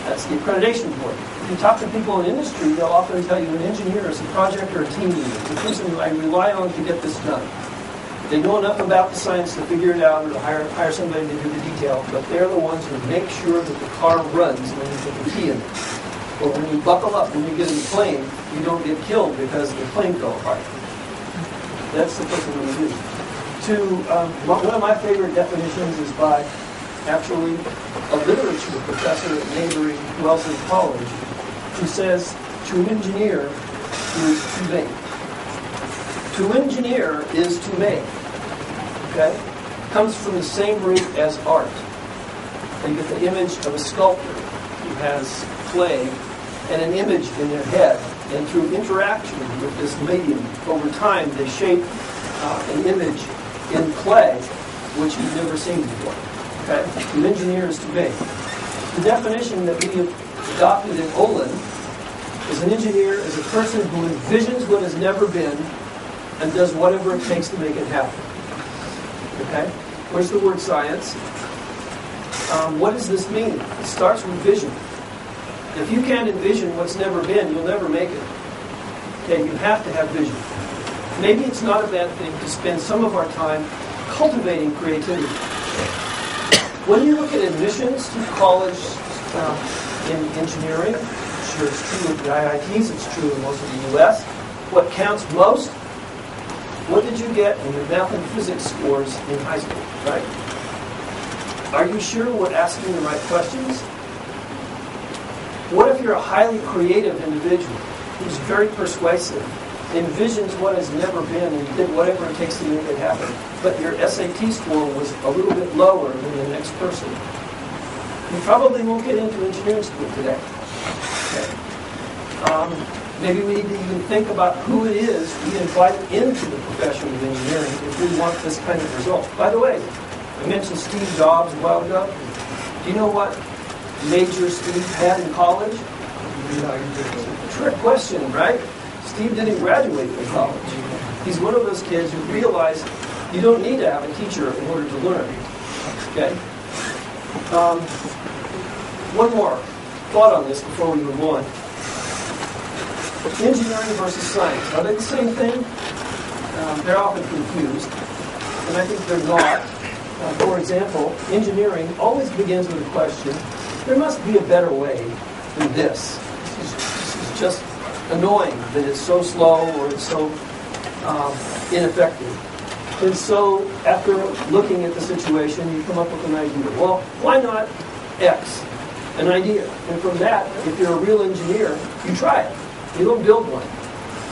That's the accreditation board. If you talk to people in industry, they'll often tell you an engineer is a project or a team leader. It's a person who I rely on to get this done. They know enough about the science to figure it out or to hire somebody to do the detail, but they're the ones who make sure that the car runs when you put the key in it. Or when you buckle up, when you get in the plane, you don't get killed because the plane fell apart. That's the person who is. One of my favorite definitions is by actually a literature professor at neighboring Wellesley College who says, to engineer is to make. To engineer is to make. Okay? Comes from the same root as art. You get the image of a sculptor who has clay and an image in their head, and through interaction with this medium, over time they shape an image in clay which you've never seen before. Okay? To engineer is to make. The definition that we have adopted in Olin is an engineer is a person who envisions what has never been and does whatever it takes to make it happen. Okay? Where's the word science? What does this mean? It starts with vision. If you can't envision what's never been, you'll never make it. Okay, you have to have vision. Maybe it's not a bad thing to spend some of our time cultivating creativity. When you look at admissions to college in engineering, sure it's true at the IITs, it's true in most of the U.S., what counts most? What did you get in your math and physics scores in high school, right? Are you sure we're asking the right questions? What if you're a highly creative individual who's very persuasive, envisions what has never been and did whatever it takes to make it happen, but your SAT score was a little bit lower than the next person? You probably won't get into engineering school today. Okay. Maybe we need to even think about who it is we invite into the profession of engineering if we want this kind of result. By the way, I mentioned Steve Jobs a while ago. Do you know what major Steve had in college? Trick question, right? Steve didn't graduate from college. He's one of those kids who realized you don't need to have a teacher in order to learn. Okay? One more thought on this before we move on. Engineering versus science. Are they the same thing? they're often confused, and I think they're not. For example, engineering always begins with a question. There must be a better way than this. This is just annoying that it's so slow or it's so ineffective. And so after looking at the situation, you come up with an idea. Well, why not X? An idea. And from that, if you're a real engineer, you try it. You don't build one.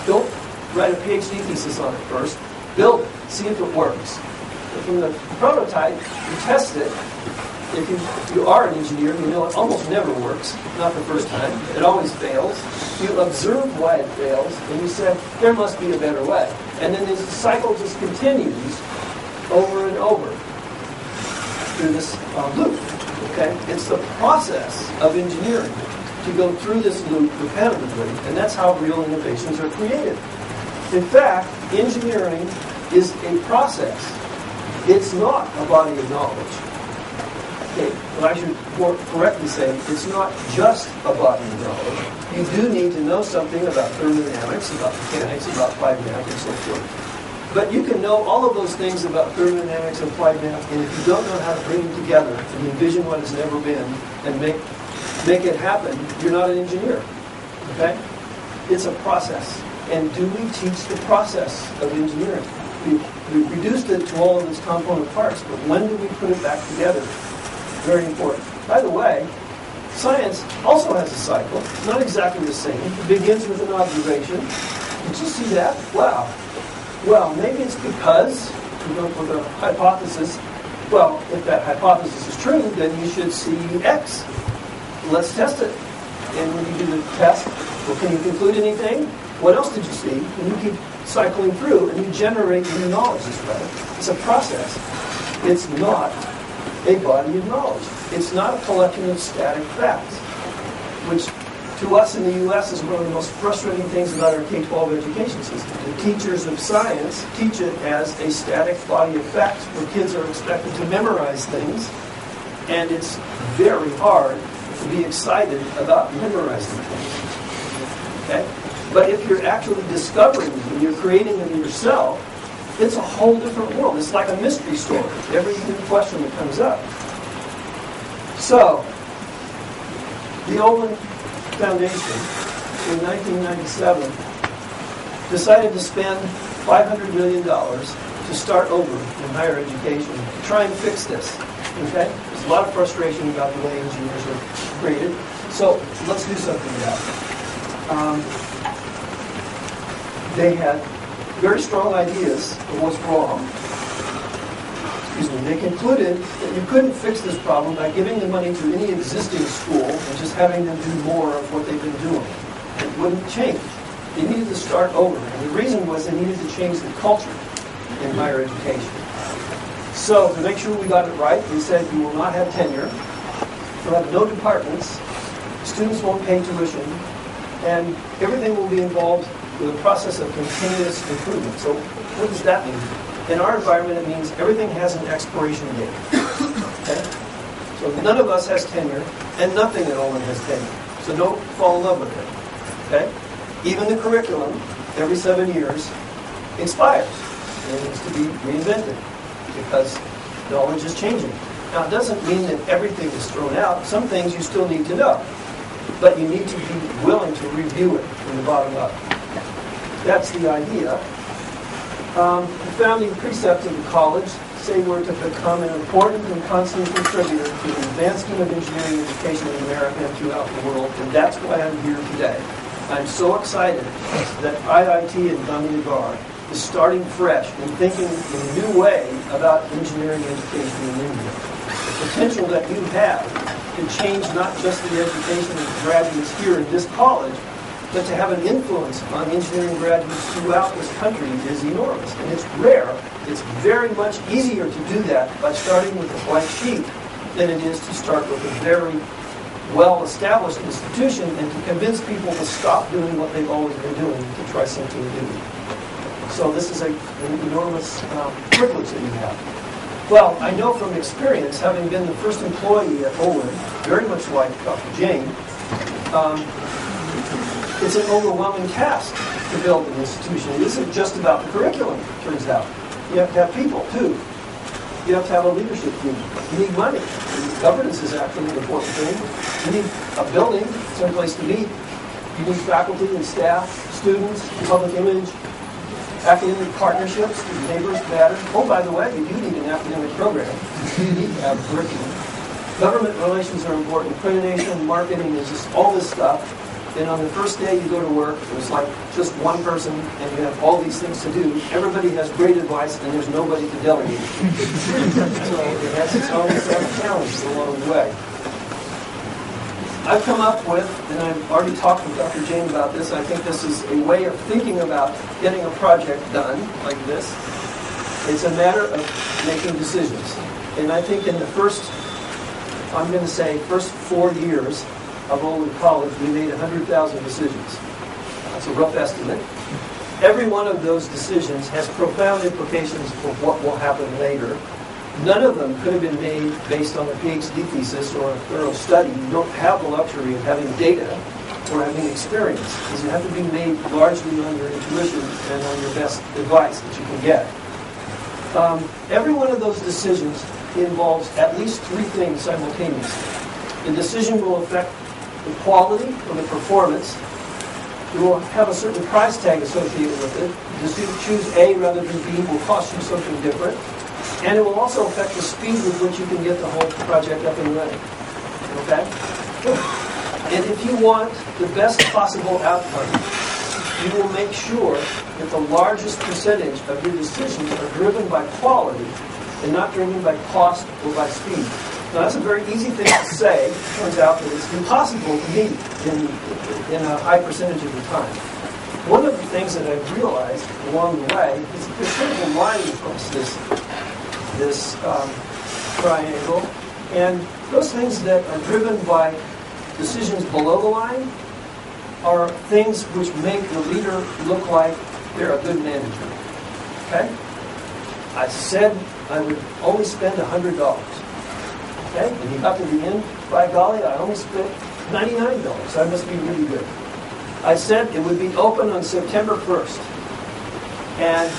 Don't write a PhD thesis on it first. Build it. See if it works. And from the prototype, you test it. If you are an engineer, you know it almost never works. Not the first time. It always fails. You observe why it fails, and you say, there must be a better way. And then this cycle just continues over and over through this loop. Okay? It's the process of engineering to go through this loop repetitively, and that's how real innovations are created. In fact, engineering is a process. It's not a body of knowledge. Okay, but I should more correctly say it's not just a body of knowledge. You do need to know something about thermodynamics, about mechanics, about applied math, and so forth. But you can know all of those things about thermodynamics and applied math, and if you don't know how to bring them together and envision what has never been and make it happen, you're not an engineer. Okay? It's a process. And do we teach the process of engineering? We've reduced it to all of its component parts, but when do we put it back together? Very important. By the way, science also has a cycle. It's not exactly the same. It begins with an observation. Did you see that? Wow. Well, maybe it's because we go with a hypothesis. Well, if that hypothesis is true, then you should see X. Let's test it. And when you do the test, well, can you conclude anything? What else did you see? And you keep cycling through, and you generate new knowledge this way. It's a process. It's not a body of knowledge. It's not a collection of static facts, which to us in the U.S. is one of the most frustrating things about our K-12 education system. The teachers of science teach it as a static body of facts where kids are expected to memorize things, and it's very hard to be excited about memorizing things. Okay? But if you're actually discovering them and you're creating them yourself, it's a whole different world. It's like a mystery story. Every new question that comes up. So, the Olin Foundation in 1997 decided to spend $500 million to start over in higher education to try and fix this. Okay? There's a lot of frustration about the way engineers are created. So, let's do something about it. They had very strong ideas of what's wrong. Excuse me. They concluded that you couldn't fix this problem by giving the money to any existing school and just having them do more of what they've been doing. It wouldn't change. They needed to start over. And the reason was they needed to change the culture in higher education. So to make sure we got it right, they said you will not have tenure, you'll have no departments, students won't pay tuition, and everything will be involved with a process of continuous improvement. So what does that mean? In our environment, it means everything has an expiration date. Okay? So none of us has tenure, and nothing at Olin has tenure. So don't fall in love with it. Okay? Even the curriculum, every 7 years, expires. And it needs to be reinvented because knowledge is changing. Now, it doesn't mean that everything is thrown out. Some things you still need to know. But you need to be willing to review it from the bottom up. That's the idea. The founding precepts of the college say we're to become an important and constant contributor to the advancement of engineering education in America and throughout the world, and that's why I'm here today. I'm so excited that IIT Gandhinagar is starting fresh and thinking in a new way about engineering education in India. The potential that you have to change not just the education of graduates here in this college, but to have an influence on engineering graduates throughout this country is enormous. And it's rare. It's very much easier to do that by starting with a blank sheet than it is to start with a very well-established institution and to convince people to stop doing what they've always been doing to try something new. So this is an enormous privilege that you have. Well, I know from experience, having been the first employee at Olin, very much like Dr. Jane, it's an overwhelming task to build an institution. It isn't just about the curriculum, it turns out. You have to have people, too. You have to have a leadership team. You need money. Governance is actually an important thing. You need a building, someplace to meet. You need faculty and staff, students, public image, academic partnerships, neighbors matter. Oh, by the way, you do need an academic program. You need to have a curriculum. Government relations are important. Accreditation, marketing, is just all this stuff. And on the first day you go to work, there's like just one person, and you have all these things to do. Everybody has great advice, and there's nobody to delegate. So it has its own set of challenges along the way. I've come up with, and I've already talked with Dr. Jane about this, I think this is a way of thinking about getting a project done like this. It's a matter of making decisions. And I think in the first 4 years of Olin College, we made 100,000 decisions. That's a rough estimate. Every one of those decisions has profound implications for what will happen later. None of them could have been made based on a PhD thesis or a thorough study. You don't have the luxury of having data or having experience, because you have to be made largely on your intuition and on your best advice that you can get. Every one of those decisions involves at least 3 things simultaneously. The decision will affect the quality or the performance. It will have a certain price tag associated with it. To choose A rather than B will cost you something different. And it will also affect the speed with which you can get the whole project up and running. Okay? And if you want the best possible outcome, you will make sure that the largest percentage of your decisions are driven by quality and not driven by cost or by speed. Now, that's a very easy thing to say. It turns out that it's impossible to meet in a high percentage of the time. One of the things that I've realized along the way is that there's sort of a line across this triangle, and those things that are driven by decisions below the line are things which make the leader look like they're a good manager. Okay? I said I would only spend $100. Okay? And you got to the end, by golly, I only spent $99. I must be really good. I said it would be open on September 1st. And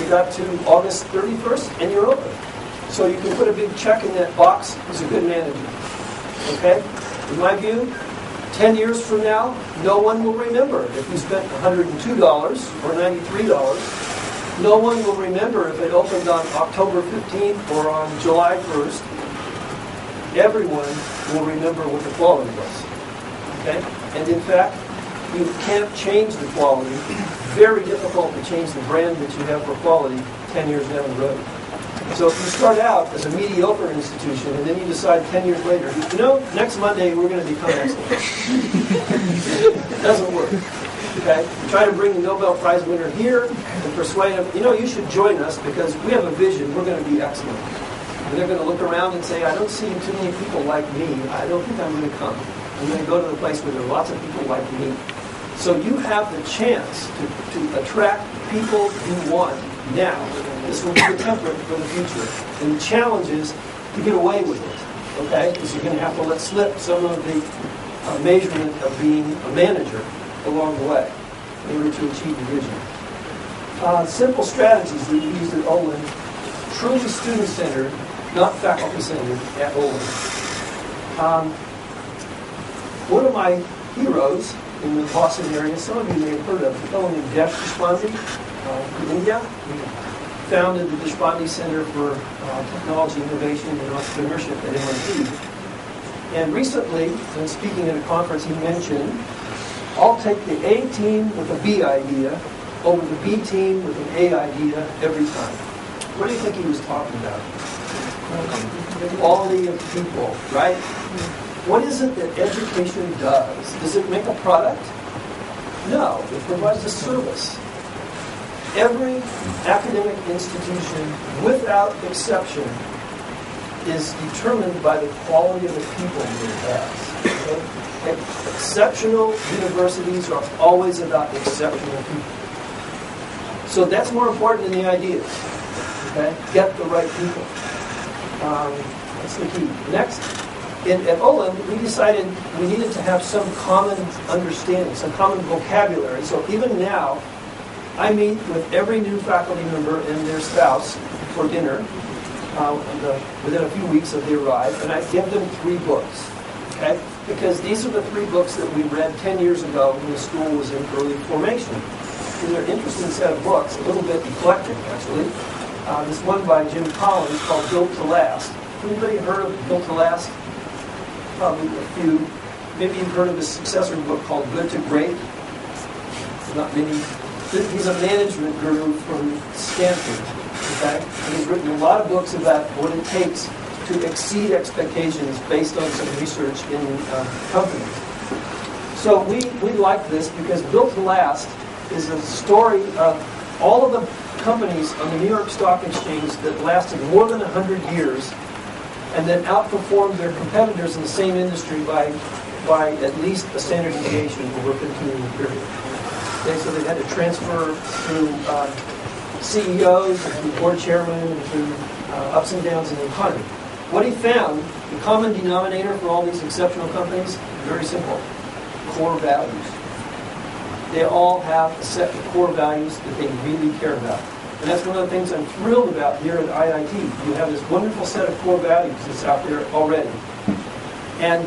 you got to August 31st, and you're open. So you can put a big check in that box as a good manager. Okay? In my view, 10 years from now, no one will remember if you spent $102 or $93. No one will remember if it opened on October 15th or on July 1st. Everyone will remember what the quality was. Okay? And in fact, you can't change the quality. Very difficult to change the brand that you have for quality 10 years down the road. So if you start out as a mediocre institution and then you decide 10 years later, you know, next Monday we're going to become excellent. It doesn't work. Okay? You try to bring the Nobel Prize winner here and persuade him, you know, you should join us because we have a vision, we're going to be excellent. And they're going to look around and say, I don't see too many people like me. I don't think I'm going to come. I'm going to go to the place where there are lots of people like me. So you have the chance to attract people you want now. This will be the template for the future. And the challenge is to get away with it. Okay? Because you're going to have to let slip some of the measurement of being a manager along the way in order to achieve the vision. Simple strategies that we used at Olin, truly student-centered, not faculty-centered at Olin. One of my heroes in the Boston area, some of you may have heard of, a fellow named Desh Deshpande in India. He founded the Deshpande Center for Technology, Innovation, and Entrepreneurship at MIT. And recently, when speaking at a conference, he mentioned, I'll take the A team with a B idea over the B team with an A idea every time. What do you think he was talking about? The quality of people, right? What is it that education does? Does it make a product? No, it provides a service. Every academic institution, without exception, is determined by the quality of the people that it has. Okay? Exceptional universities are always about exceptional people. So that's more important than the ideas. Okay? Get the right people. That's the key. Next, at Olin, we decided we needed to have some common understanding, some common vocabulary. So even now, I meet with every new faculty member and their spouse for dinner within a few weeks of the arrival, and I give them 3 books, okay? Because these are the 3 books that we read 10 years ago when the school was in early formation. These are an interesting set of books, a little bit eclectic, actually. This one by Jim Collins called Built to Last. Anybody heard of Built to Last? Probably a few. Maybe you've heard of his successor book called Good to Great. Not many. He's a management guru from Stanford. Okay? And he's written a lot of books about what it takes to exceed expectations based on some research in companies. So we like this because Built to Last is a story of all of the companies on the New York Stock Exchange that lasted more than 100 years and then outperformed their competitors in the same industry by at least a standard deviation over a 15-year period. Okay, so they had to transfer through CEOs and through board chairmen and through ups and downs in the economy. What he found, the common denominator for all these exceptional companies, very simple: core values. They all have a set of core values that they really care about. And that's one of the things I'm thrilled about here at IIT. You have this wonderful set of core values that's out there already. And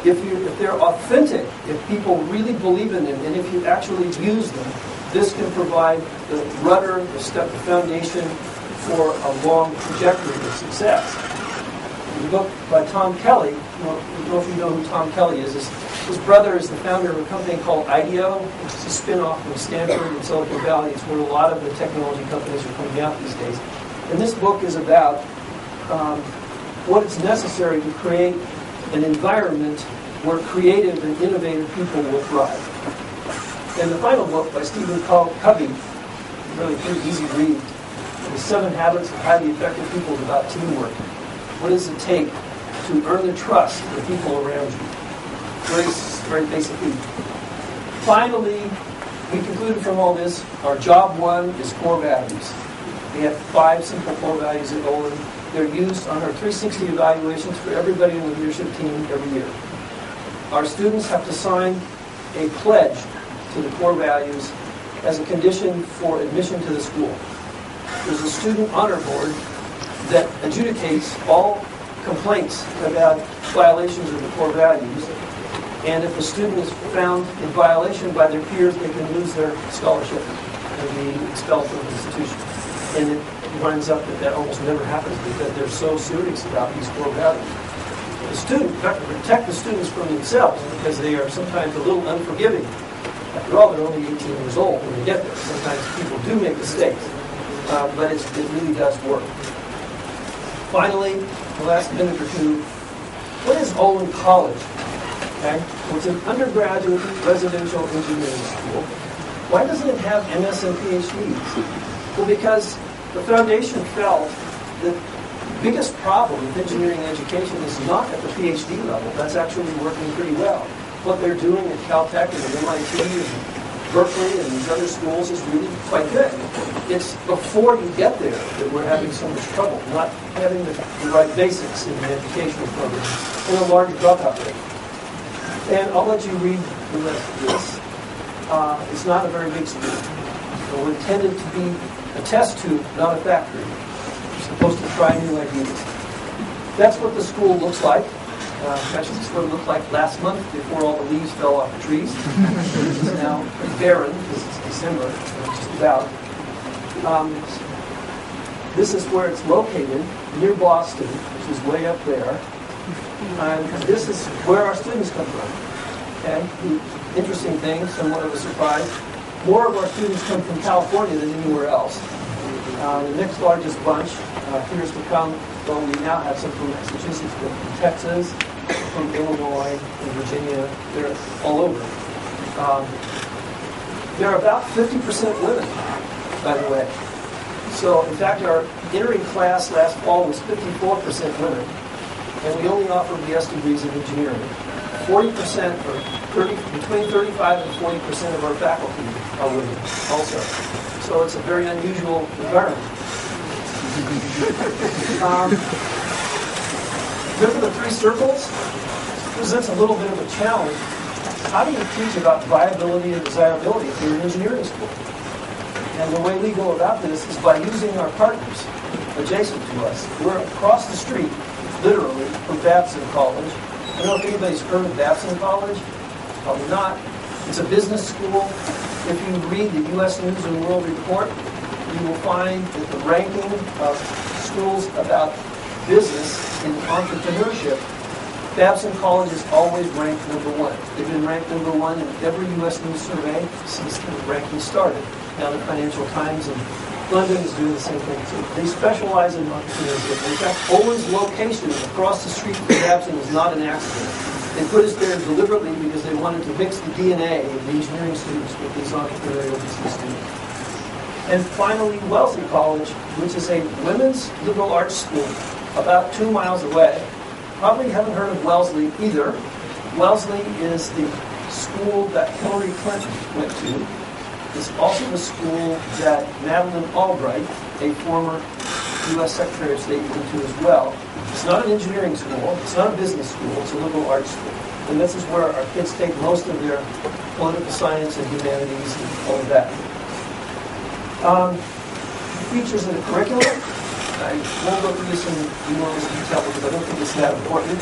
if they're authentic, if people really believe in them, and if you actually use them, this can provide the rudder, the foundation for a long trajectory of success. The book by Tom Kelly, I don't know if you know who Tom Kelly is. His brother is the founder of a company called IDEO, which is a spin-off from Stanford and Silicon Valley. It's where a lot of the technology companies are coming out these days. And this book is about what is necessary to create an environment where creative and innovative people will thrive. And the final book by Stephen Covey, really pretty easy read, The 7 Habits of Highly Effective People, is about teamwork. What does it take to earn the trust of the people around you? Very basically. Finally, we concluded from all this, our job 1 is core values. We have 5 simple core values at Olin. They're used on our 360 evaluations for everybody in the leadership team every year. Our students have to sign a pledge to the core values as a condition for admission to the school. There's a student honor board that adjudicates all complaints about violations of the core values. And if a student is found in violation by their peers, they can lose their scholarship and be expelled from the institution. And it winds up that almost never happens because they're so serious about these core values. The student, in fact, protect the students from themselves because they are sometimes a little unforgiving. After all, they're only 18 years old when they get there. Sometimes people do make mistakes, but it really does work. Finally, the last minute or two, what is Olin College? Okay? Well, it's an undergraduate residential engineering school. Why doesn't it have MS and PhDs? Well, because the foundation felt that the biggest problem with engineering education is not at the PhD level. That's actually working pretty well. What they're doing at Caltech and at MIT and Berkeley and these other schools is really quite good. It's before you get there that we're having so much trouble, not having the right basics in the educational program and a large dropout rate. And I'll let you read the rest of this. It's not a very big school. So we're intended to be a test tube, not a factory. We're supposed to try new ideas. That's what the school looks like. Actually, this is what it looked like last month before all the leaves fell off the trees. This is now barren because it's December, just about. This is where it's located, near Boston, which is way up there. And this is where our students come from. Okay? The interesting thing, somewhat of a surprise, more of our students come from California than anywhere else. The next largest bunch appears to come, well, we now have some from Massachusetts, but from Texas, from Illinois, and Virginia. They're all over. They're about 50% women, by the way. So, in fact, our entering class last fall was 54% women. And we only offer BS degrees in engineering. 40%, or between 35 and 40% of our faculty are women also. So it's a very unusual environment. Remember the 3 circles? This presents a little bit of a challenge. How do you teach about viability and desirability if you're in engineering school? And the way we go about this is by using our partners adjacent to us. We're across the street, literally, from Babson College. I don't know if anybody's heard of Babson College. Probably not. It's a business school. If you read the U.S. News and World Report, you will find that the ranking of schools about business and entrepreneurship, Babson College is always ranked number one. They've been ranked number one in every U.S. News survey since the ranking started. Now the Financial Times in London is doing the same thing too. They specialize in entrepreneurship. In fact, Olin's location across the street from Babson is not an accident. They put us there deliberately because they wanted to mix the DNA of the engineering students with these entrepreneurial business students. And finally, Wellesley College, which is a women's liberal arts school about 2 miles away. Probably haven't heard of Wellesley either. Wellesley is the school that Hillary Clinton went to. It's also the school that Madeleine Albright, a former U.S. Secretary of State, went to as well. It's not an engineering school. It's not a business school. It's a liberal arts school. And this is where our kids take most of their political science and humanities and all of that. Features of the curriculum. I won't go through this in enormous detail because I don't think it's that important.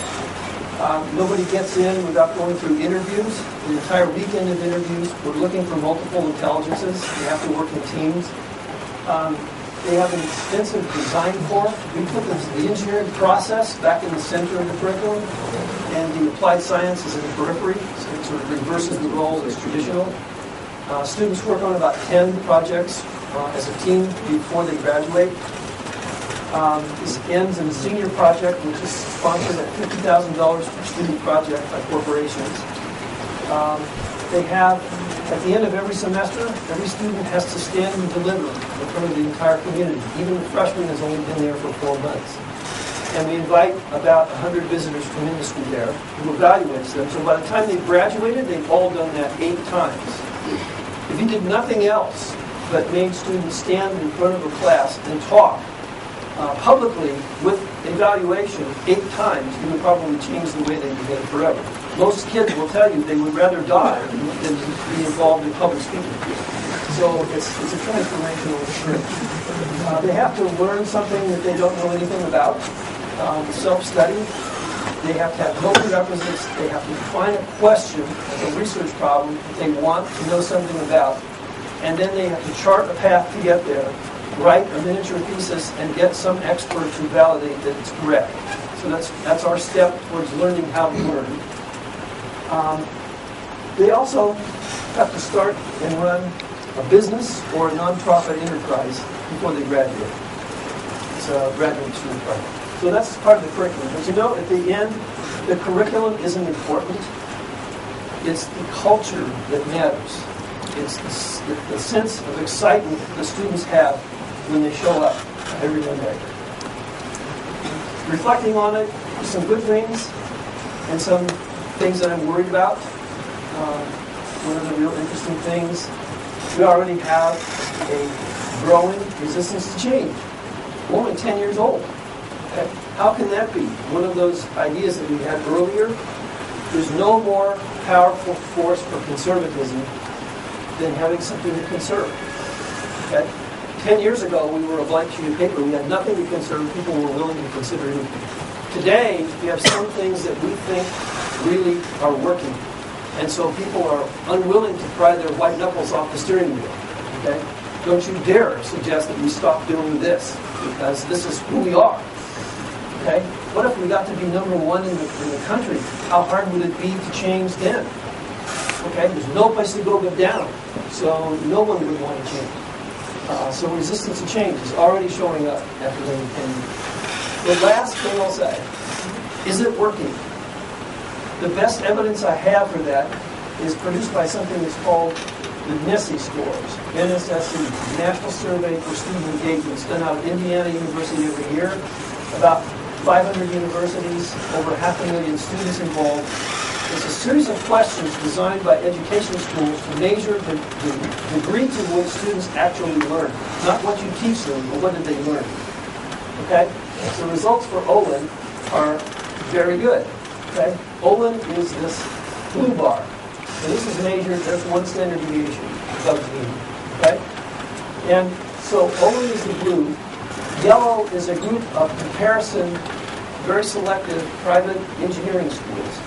Nobody gets in without going through interviews. The entire weekend of interviews. We're looking for multiple intelligences. We have to work in teams. They have an extensive design core. We put the engineering process back in the center of the curriculum, and the applied science is in the periphery, so it sort of reverses the role as traditional. Students work on about 10 projects as a team before they graduate. This ends in a senior project, which is sponsored at $50,000 per student project by corporations. They have, at the end of every semester, every student has to stand and deliver in front of the entire community. Even the freshman has only been there for 4 months. And we invite about 100 visitors from industry there who evaluates them. So by the time they've graduated, they've all done that 8 times. If you did nothing else but made students stand in front of a class and talk publicly with evaluation 8 times, you would probably change the way they behave forever. Most kids will tell you they would rather die than be involved in public speaking. So it's a transformational experience. They have to learn something that they don't know anything about, self-study. They have to have no prerequisites. They have to define a question as a research problem that they want to know something about. And then they have to chart a path to get there, write a miniature thesis, and get some expert to validate that it's correct. So that's our step towards learning how to learn. They also have to start and run a business or a nonprofit enterprise before they graduate. It's a graduate student project. So that's part of the curriculum. But you know, at the end, the curriculum isn't important. It's the culture that matters. It's the sense of excitement that the students have when they show up every Monday. Reflecting on it, some good things and some things that I'm worried about. One of the real interesting things, we already have a growing resistance to change. We're only 10 years old. Okay? How can that be? One of those ideas that we had earlier, there's no more powerful force for conservatism than having something to conserve. Okay? 10 years ago, we were a blank sheet of paper. We had nothing to conserve. People were willing to consider anything. Today, we have some things that we think really are working. And so people are unwilling to pry their white knuckles off the steering wheel. Okay? Don't you dare suggest that we stop doing this, because this is who we are. Okay? What if we got to be number one in the country? How hard would it be to change then? Okay? There's no place to go but down. So no one would want to change. So resistance to change is already showing up after the 10 years. The last thing I'll say, is it working? The best evidence I have for that is produced by something that's called the NSSE scores, NSSE, National Survey for Student Engagement. It's done out of Indiana University every year. About 500 universities, over 500,000 students involved. It's a series of questions designed by education schools to measure the degree to which students actually learn. Not what you teach them, but what did they learn. Okay? The results for Olin are very good. Okay? Olin is this blue bar. And this is measured, there's one standard deviation above the mean. Okay? And so Olin is the blue. Yellow is a group of comparison, very selective private engineering schools.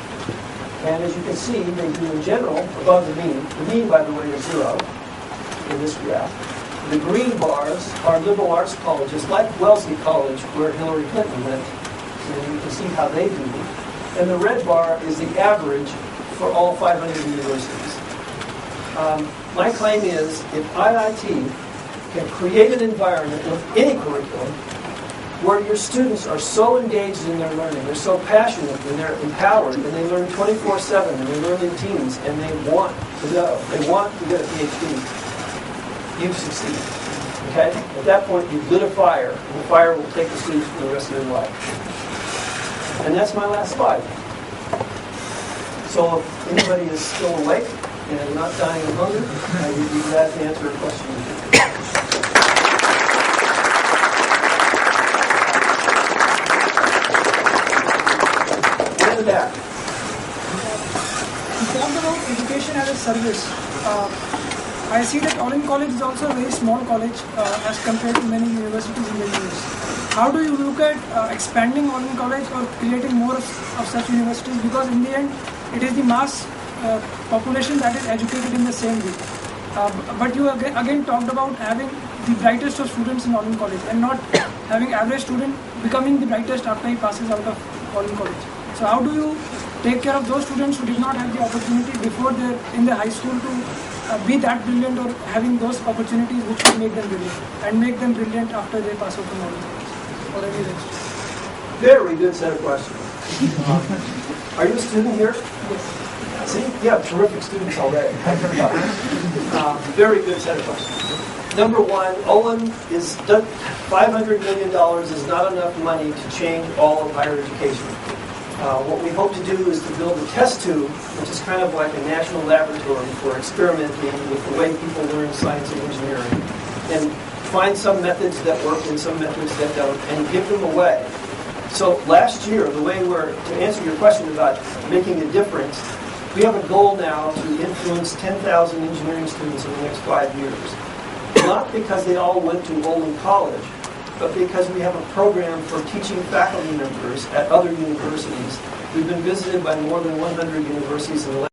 And as you can see, they do in general above the mean. The mean, by the way, is 0 in this graph. The green bars are liberal arts colleges, like Wellesley College, where Hillary Clinton went. And you can see how they do. And the red bar is the average for all 500 universities. My claim is, if IIT can create an environment with any curriculum where your students are so engaged in their learning, they're so passionate, and they're empowered, and they learn 24/7, and they learn in teams, and they want to go, they want to get a PhD, you've succeeded. Okay? At that point, you've lit a fire, and the fire will take the students for the rest of their life. And that's my last slide. So if anybody is still awake and not dying of hunger, I would be glad to answer a question. In the back. You talked about education as a service. I see that Olin College is also a very small college as compared to many universities in the US. How do you look at expanding Olin College or creating more of such universities? Because in the end, it is the mass population that is educated in the same way. But you again talked about having the brightest of students in Olin College and not having average student becoming the brightest after he passes out of Olin College. So how do you take care of those students who did not have the opportunity before they're in the high school to be that brilliant, or having those opportunities which will make them brilliant and make them brilliant after they pass out from Olin College or any rest? Very good set of questions. Are you a student here? Yes. See, you have terrific students already. Very good set of questions. Number one, Olin is $500 million is not enough money to change all of higher education. What we hope to do is to build a test tube, which is kind of like a national laboratory for experimenting with the way people learn science and engineering, and find some methods that work and some methods that don't, and give them away. So last year, to answer your question about making a difference, we have a goal now to influence 10,000 engineering students in the next 5 years. Not because they all went to Olin College, but because we have a program for teaching faculty members at other universities. We've been visited by more than 100 universities in the last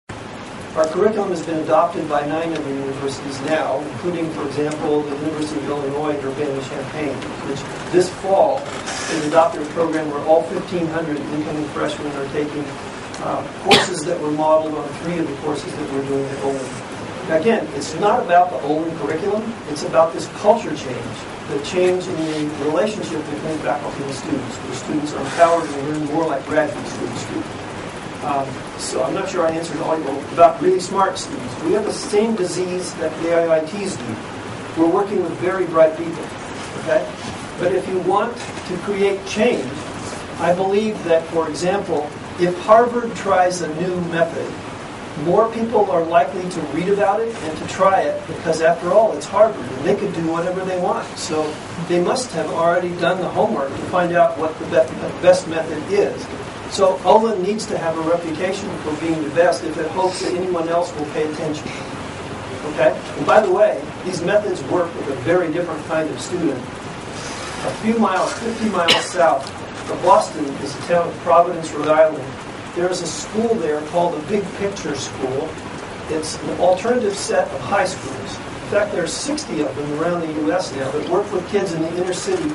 year. Our curriculum has been adopted by 9 other universities now, including, for example, the University of Illinois at Urbana-Champaign, which this fall has adopted a program where all 1,500 incoming freshmen are taking courses that were modeled on 3 of the courses that we're doing at Olin. Again, it's not about the Olin curriculum, it's about this culture change, the change in the relationship between faculty and students, where students are empowered and learn more like graduate students do. So I'm not sure I answered all you about really smart students. We have the same disease that the IITs do. We're working with very bright people, okay? But if you want to create change, I believe that, for example, if Harvard tries a new method, more people are likely to read about it and to try it, because after all, it's Harvard and they could do whatever they want. So they must have already done the homework to find out what the best method is. So Olin needs to have a reputation for being the best if it hopes that anyone else will pay attention. Okay? And by the way, these methods work with a very different kind of student. A few miles, 50 miles south of Boston is the town of Providence, Rhode Island. There is a school there called the Big Picture School. It's an alternative set of high schools. In fact, there are 60 of them around the U.S. now that work with kids in the inner city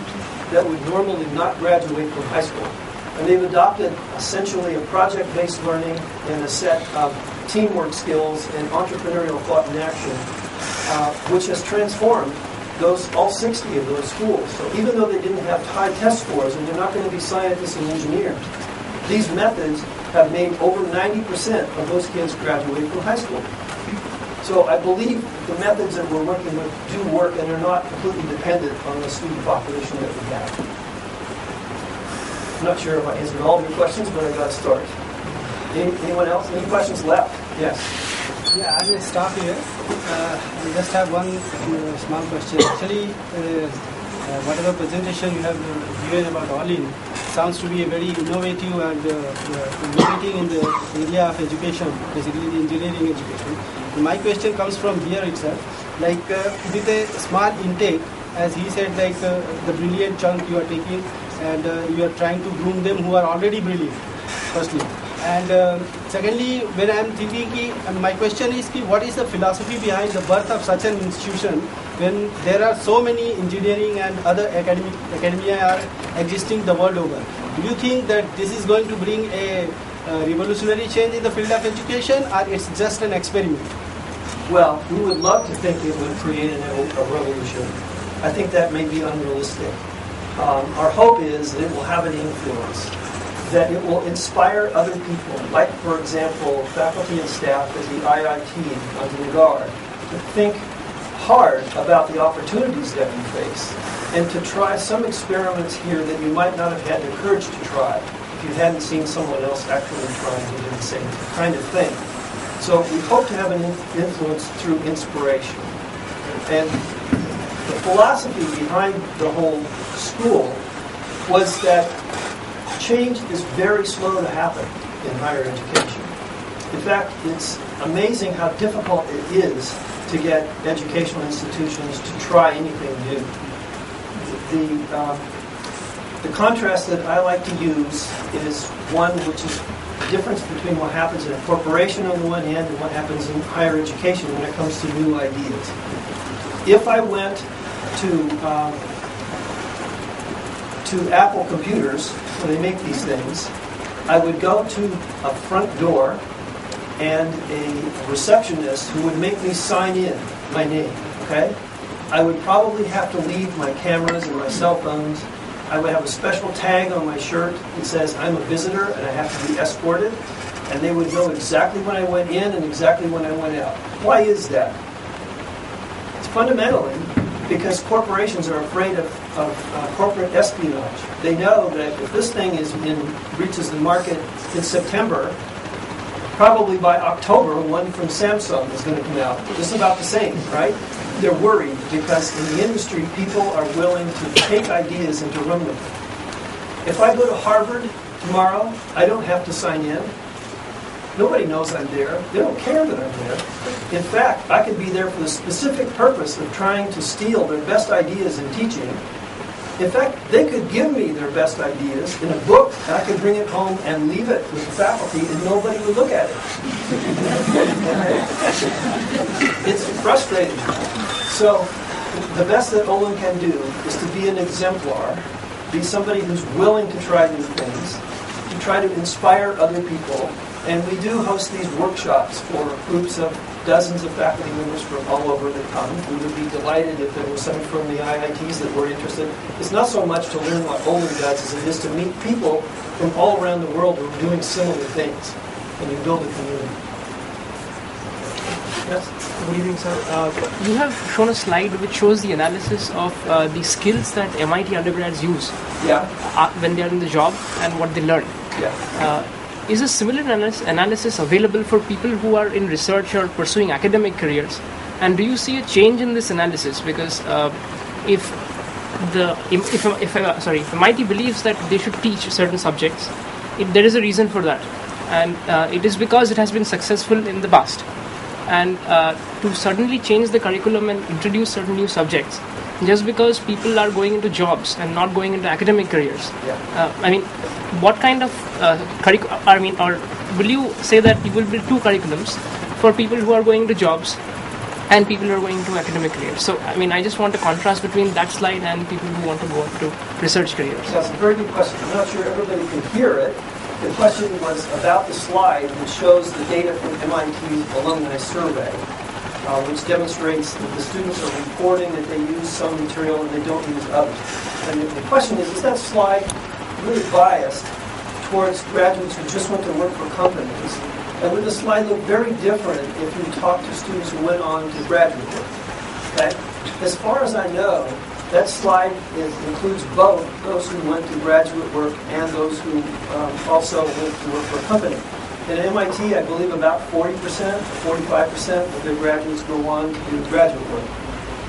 that would normally not graduate from high school. And they've adopted essentially a project-based learning and a set of teamwork skills and entrepreneurial thought and action, which has transformed all 60 of those schools. So even though they didn't have high test scores and they're not going to be scientists and engineers, these methods have made over 90% of those kids graduate from high school. So I believe the methods that we're working with do work and are not completely dependent on the student population that we have. I'm not sure if I answered all of your questions, but I got a start. Anyone else? Any questions left? Yes. Yeah, I will stop here. I just have one small question. Actually, whatever presentation you have given about Olin sounds to be a very innovative and innovating in the area of education, basically the engineering education. And my question comes from here itself. with a small intake, as he said, the brilliant chunk you are taking, and you are trying to groom them who are already brilliant, firstly. And secondly, when I am thinking, my question is, what is the philosophy behind the birth of such an institution when there are so many engineering and other academia are existing the world over? Do you think that this is going to bring a revolutionary change in the field of education, or it's just an experiment? Well, we would love to think it would create a revolution. I think that may be unrealistic. Our hope is that it will have an influence, that it will inspire other people, like, for example, faculty and staff at the IIT Gandhinagar, to think hard about the opportunities that we face and to try some experiments here that you might not have had the courage to try if you hadn't seen someone else actually trying to do the same kind of thing. So we hope to have an influence through inspiration. And the philosophy behind the whole school was that change is very slow to happen in higher education. In fact, it's amazing how difficult it is to get educational institutions to try anything new. The contrast that I like to use is one which is the difference between what happens in a corporation on the one hand and what happens in higher education when it comes to new ideas. If I went to Apple computers, when they make these things, I would go to a front door and a receptionist who would make me sign in my name, okay? I would probably have to leave my cameras and my cell phones. I would have a special tag on my shirt that says I'm a visitor and I have to be escorted. And they would know exactly when I went in and exactly when I went out. Why is that? It's fundamentally because corporations are afraid of corporate espionage. They know that if this thing reaches the market in September, probably by October, one from Samsung is going to come out. Just about the same, right? They're worried because in the industry, people are willing to take ideas and to run with them. If I go to Harvard tomorrow, I don't have to sign in. Nobody knows I'm there. They don't care that I'm there. In fact, I could be there for the specific purpose of trying to steal their best ideas in teaching. In fact, they could give me their best ideas in a book, and I could bring it home and leave it with the faculty, and nobody would look at it. It's frustrating. So, the best that Olin can do is to be an exemplar, be somebody who's willing to try new things, to try to inspire other people. And we do host these workshops for groups of dozens of faculty members from all over that come. We would be delighted if there was some from the IITs that were interested. It's not so much to learn what Olin does as it is to meet people from all around the world who are doing similar things. And you build a community. Yes? Good evening, sir. You have shown a slide which shows the analysis of the skills that MIT undergrads use when they are in the job and what they learn. Yeah. Is a similar analysis available for people who are in research or pursuing academic careers? And do you see a change in this analysis? Because if MIT believes that they should teach certain subjects, there is a reason for that. And it is because it has been successful in the past. And to suddenly change the curriculum and introduce certain new subjects, just because people are going into jobs and not going into academic careers. What kind of or will you say that it will be two curriculums for people who are going into jobs and people who are going into academic careers? So, I just want a contrast between that slide and people who want to go into research careers. That's a very good question. I'm not sure everybody can hear it. The question was about the slide which shows the data from MIT's alumni survey, which demonstrates that the students are reporting that they use some material and they don't use others. And the question is that slide really biased towards graduates who just went to work for companies? And would the slide look very different if you talked to students who went on to graduate work? Okay? As far as I know, that slide includes both those who went to graduate work and those who also went to work for a company. And at MIT, I believe about 40%, 45% of their graduates go on to do graduate work.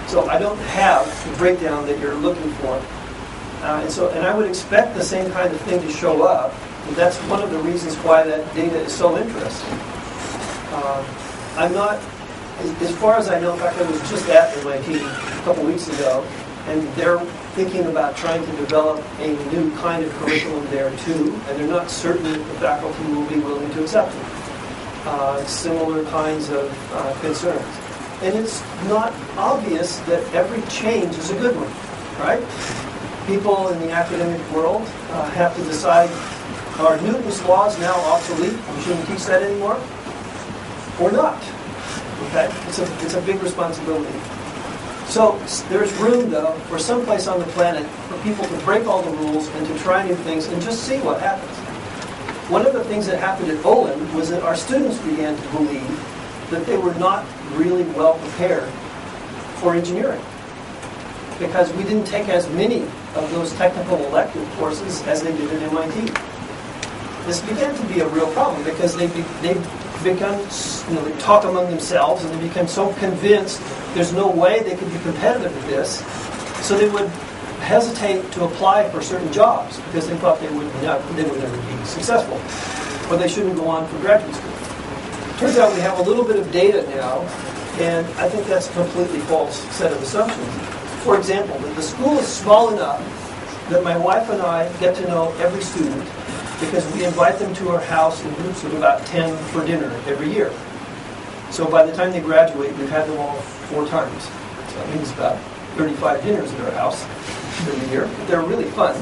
So I don't have the breakdown that you're looking for. And I would expect the same kind of thing to show up. And that's one of the reasons why that data is so interesting. I'm not as far as I know, in fact, I was just at MIT a couple weeks ago, and they're thinking about trying to develop a new kind of curriculum there too, and they're not certain that the faculty will be willing to accept it. Similar kinds of concerns. And it's not obvious that every change is a good one, right? People in the academic world have to decide, are Newton's laws now obsolete? We shouldn't teach that anymore? Or not? Okay? It's a big responsibility. So there's room, though, for someplace on the planet for people to break all the rules and to try new things and just see what happens. One of the things that happened at Olin was that our students began to believe that they were not really well prepared for engineering, because we didn't take as many of those technical elective courses as they did at MIT. This began to be a real problem because they begun, they talk among themselves and they become so convinced there's no way they could be competitive with this, so they would hesitate to apply for certain jobs because they thought they would never be successful, or they shouldn't go on for graduate school. Turns out we have a little bit of data now, and I think that's a completely false set of assumptions. For example, that the school is small enough that my wife and I get to know every student because we invite them to our house in groups of about 10 for dinner every year. So by the time they graduate, we've had them all 4 times. So that means about 35 dinners at our house every year. They're really fun.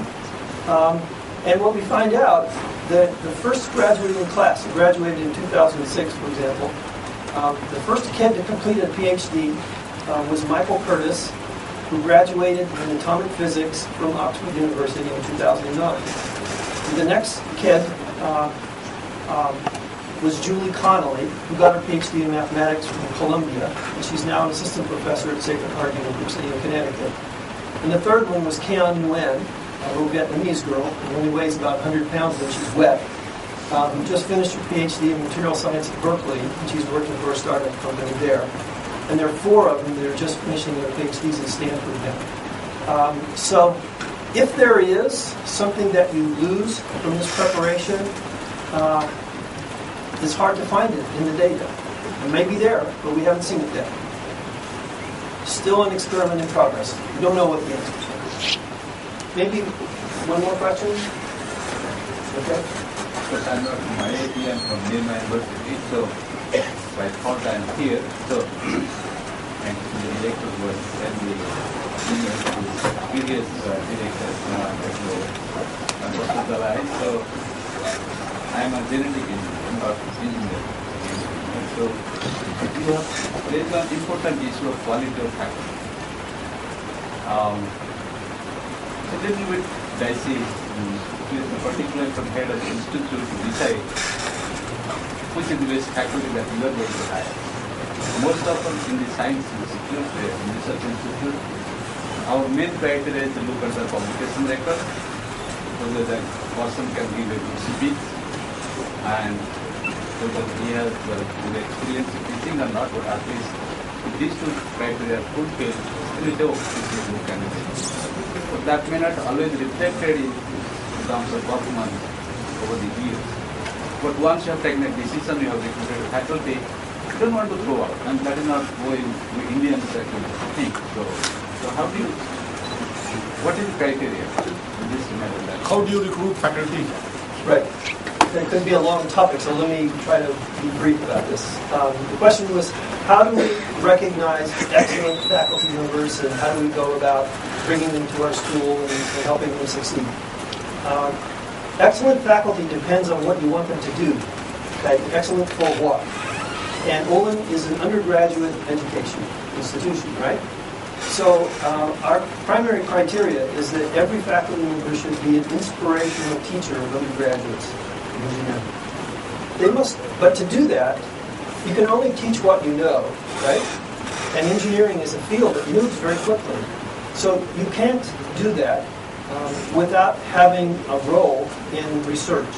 And what we find out, that the first graduating class, who graduated in 2006, for example, the first kid to complete a PhD was Michael Curtis, who graduated in atomic physics from Oxford University in 2009. The next kid was Julie Connolly, who got her PhD in mathematics from Columbia, and she's now an assistant professor at Sacred Heart University in Connecticut. And the third one was Kian Nguyen, a little Vietnamese girl, who only weighs about 100 pounds when she's wet, who just finished her PhD in material science at Berkeley, and she's working for a startup company there. And there are 4 of them that are just finishing their PhDs at Stanford now. So if there is something that you lose from this preparation, it's hard to find it in the data. It may be there, but we haven't seen it yet. Still an experiment in progress. We don't know what the answer is. Maybe one more question? Okay. But I'm not from IIT, I'm from Nirma University, so by default I'm here. So, and the director was and the previous director, now I'm at the line. So, I'm a genetic engineer. So, there is an important issue of quality of faculty. A little bit dicey, particularly from head of the institute to decide which is the best faculty that you are going to hire. Most of us in the science institute, the research institute, our main criteria is to look at the publication record, whether that person can give a good speech, and whether he has good experience in teaching or not, but at least if these 2 criteria are fulfilled, then we say, oh, this is a good candidate. But that may not always reflected in terms of performance over the years. But once you have taken a decision, you have recruited faculty, you don't want to throw out, and that is not going to Indians actually think. So how do you, what is the criteria in this matter? How do you recruit faculty? Right. It could be a long topic, so let me try to be brief about this. The question was, how do we recognize excellent faculty members, and how do we go about bringing them to our school and helping them succeed? Excellent faculty depends on what you want them to do. Okay? Excellent for what? And Olin is an undergraduate education institution, right? So our primary criteria is that every faculty member should be an inspirational teacher of undergraduates in engineering. They must, but to do that, you can only teach what you know, right? And engineering is a field that moves very quickly. So you can't do that without having a role in research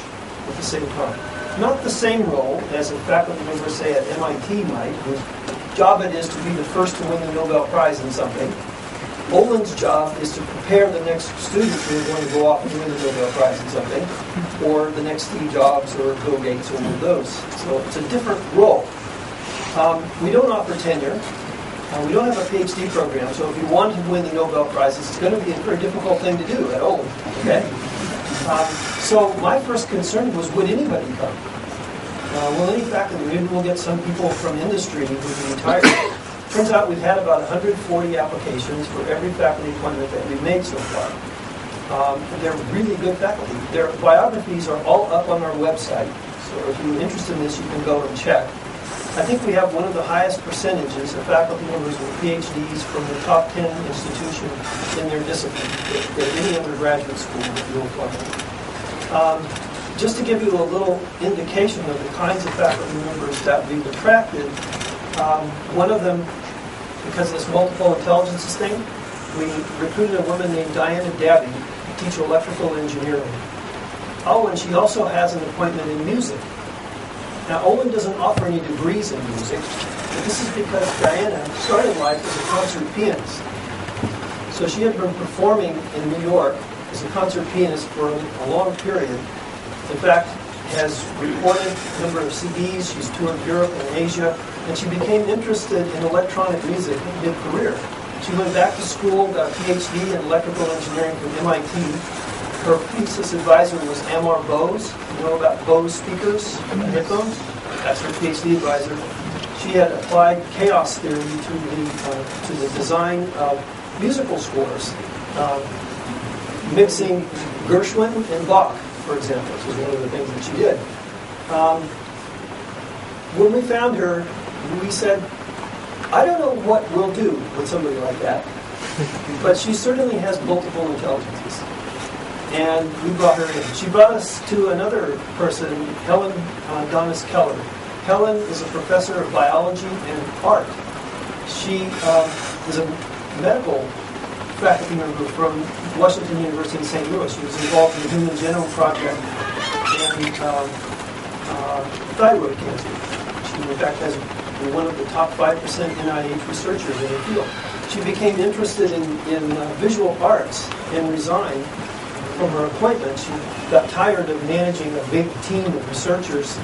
at the same time. Not the same role as a faculty member, say, at MIT might, whose job it is to be the first to win the Nobel Prize in something. Olin's job is to prepare the next student who is going to go off and win the Nobel Prize in something, or the next Steve Jobs or Bill Gates or one of those. So it's a different role. We don't offer tenure. We don't have a PhD program, so if you want to win the Nobel Prizes, it's going to be a very difficult thing to do at Olin. Okay? So my first concern was, would anybody come? Will any faculty, maybe we'll get some people from industry who will retire. Turns out we've had about 140 applications for every faculty appointment that we've made so far. They're really good faculty. Their biographies are all up on our website, so if you're interested in this, you can go and check. I think we have one of the highest percentages of faculty members with PhDs from the top 10 institution in their discipline at any undergraduate school that you'll find. Just to give you a little indication of the kinds of faculty members that we've attracted, one of them, because of this multiple intelligences thing, we recruited a woman named Diana Dabby to teach electrical engineering. Oh, and she also has an appointment in music. Now, Olin doesn't offer any degrees in music, but this is because Diana started life as a concert pianist. So she had been performing in New York as a concert pianist for a long period. In fact, has recorded a number of CDs. She's toured Europe and Asia, and she became interested in electronic music mid-career. She went back to school, got a PhD in electrical engineering from MIT. Her thesis advisor was Amar Bose. You know about Bose speakers and headphones? That's her PhD advisor. She had applied chaos theory to the design of musical scores, mixing Gershwin and Bach, for example, which was one of the things that she did. When we found her, we said, I don't know what we'll do with somebody like that, but she certainly has multiple intelligences. And we brought her in. She brought us to another person, Helen Donis Keller. Helen is a professor of biology and art. She is a medical faculty member from Washington University in St. Louis. She was involved in the Human Genome Project and thyroid cancer. She, in fact, has been one of the top 5% NIH researchers in the field. She became interested in visual arts and resigned from her appointment. She got tired of managing a big team of researchers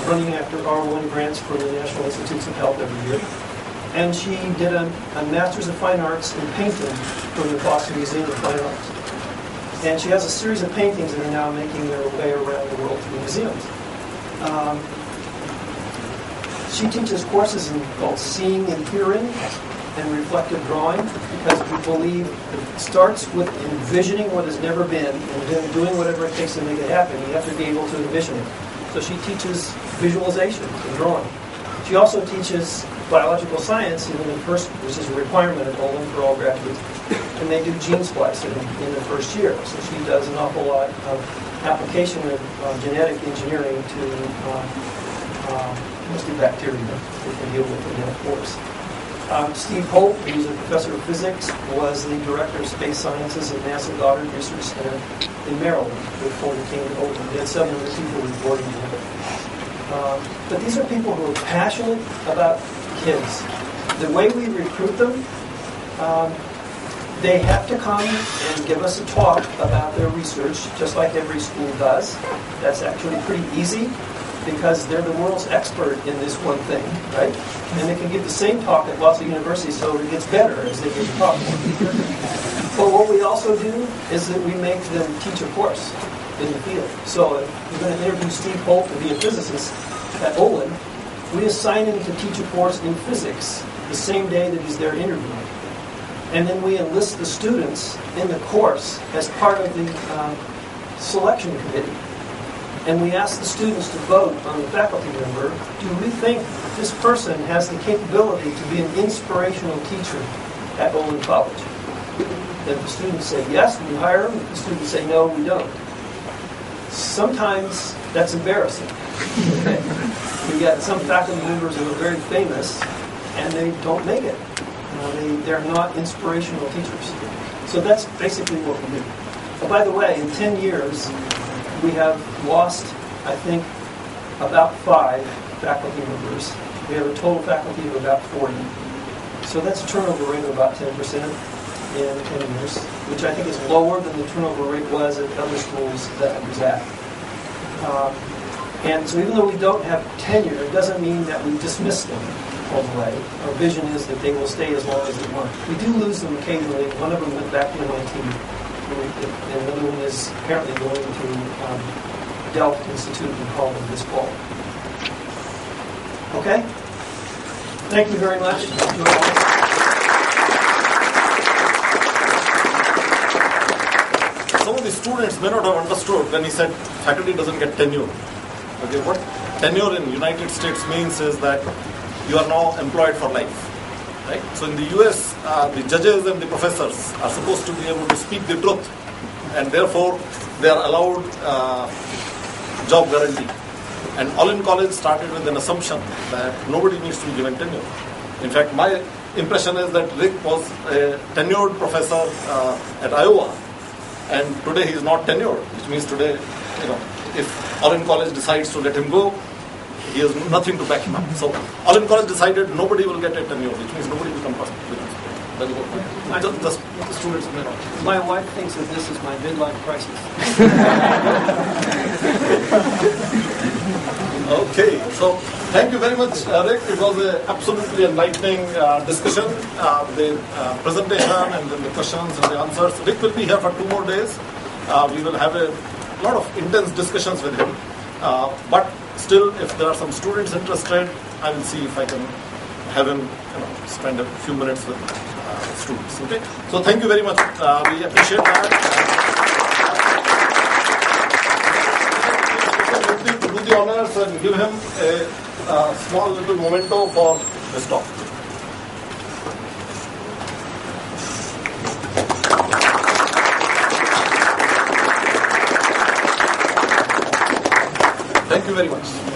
running after R1 grants for the National Institutes of Health every year. And she did a Master's of Fine Arts in painting from the Boston Museum of Fine Arts. And she has a series of paintings that are now making their way around the world through museums. She teaches courses called Seeing and Hearing and reflective drawing, because we believe it starts with envisioning what has never been and then doing whatever it takes to make it happen. You have to be able to envision it. So she teaches visualization and drawing. She also teaches biological science in the first, which is a requirement at Olin for all graduates, and they do gene splicing in the first year. So she does an awful lot of application of genetic engineering to mostly bacteria that can deal with in that course. Steve Holt, who's a professor of physics, was the director of space sciences at NASA Goddard Research Center in Maryland before he came to Olin. We had 700 people reporting to him. But these are people who are passionate about kids. The way we recruit them, they have to come and give us a talk about their research, just like every school does. That's actually pretty easy, because they're the world's expert in this one thing, right? And they can give the same talk at lots of universities, so it gets better as they get to talk more. But what we also do is that we make them teach a course in the field. So if we're going to interview Steve Holt to be a physicist at Olin, we assign him to teach a course in physics the same day that he's there interviewing. And then we enlist the students in the course as part of the selection committee. And we ask the students to vote on the faculty member. Do we think this person has the capability to be an inspirational teacher at Olin College? If the students say yes, we hire them. If the students say no, we don't. Sometimes that's embarrassing. Okay? We get some faculty members who are very famous, and they don't make it. They're not inspirational teachers. So that's basically what we do. Oh, by the way, in 10 years, we have lost, I think, about 5 faculty members. We have a total faculty of about 40. So that's a turnover rate of about 10% in 10 years, which I think is lower than the turnover rate was at other schools that I was at. And so even though we don't have tenure, it doesn't mean that we dismiss them. falls away. Our vision is that they will stay as long as we want. We do lose them occasionally. One of them went back to MIT, and another one is apparently going to Delft Institute in Holland this fall. Okay? Thank you very much. Some of the students may not have understood when he said faculty doesn't get tenure. Okay, what tenure in United States means is that you are now employed for life. Right? So in the US, the judges and the professors are supposed to be able to speak the truth, and therefore they are allowed job guarantee. And Olin College started with an assumption that nobody needs to be given tenure. In fact, my impression is that Rick was a tenured professor at Iowa, and today he is not tenured, which means today, if Olin College decides to let him go, he has nothing to back him up. So Olin College decided nobody will get a tenure, which means nobody will come first. Just the students may not. My wife thinks that this is my midlife crisis. Okay, so thank you very much, Rick. It was an absolutely enlightening discussion. The presentation and then the questions and the answers. Rick will be here for 2 more days. We will have a lot of intense discussions with him. But still, if there are some students interested, I will see if I can have him spend a few minutes with students. Okay. So thank you very much. We appreciate that. To do the honors and give him a small little memento for this talk. Thank you very much.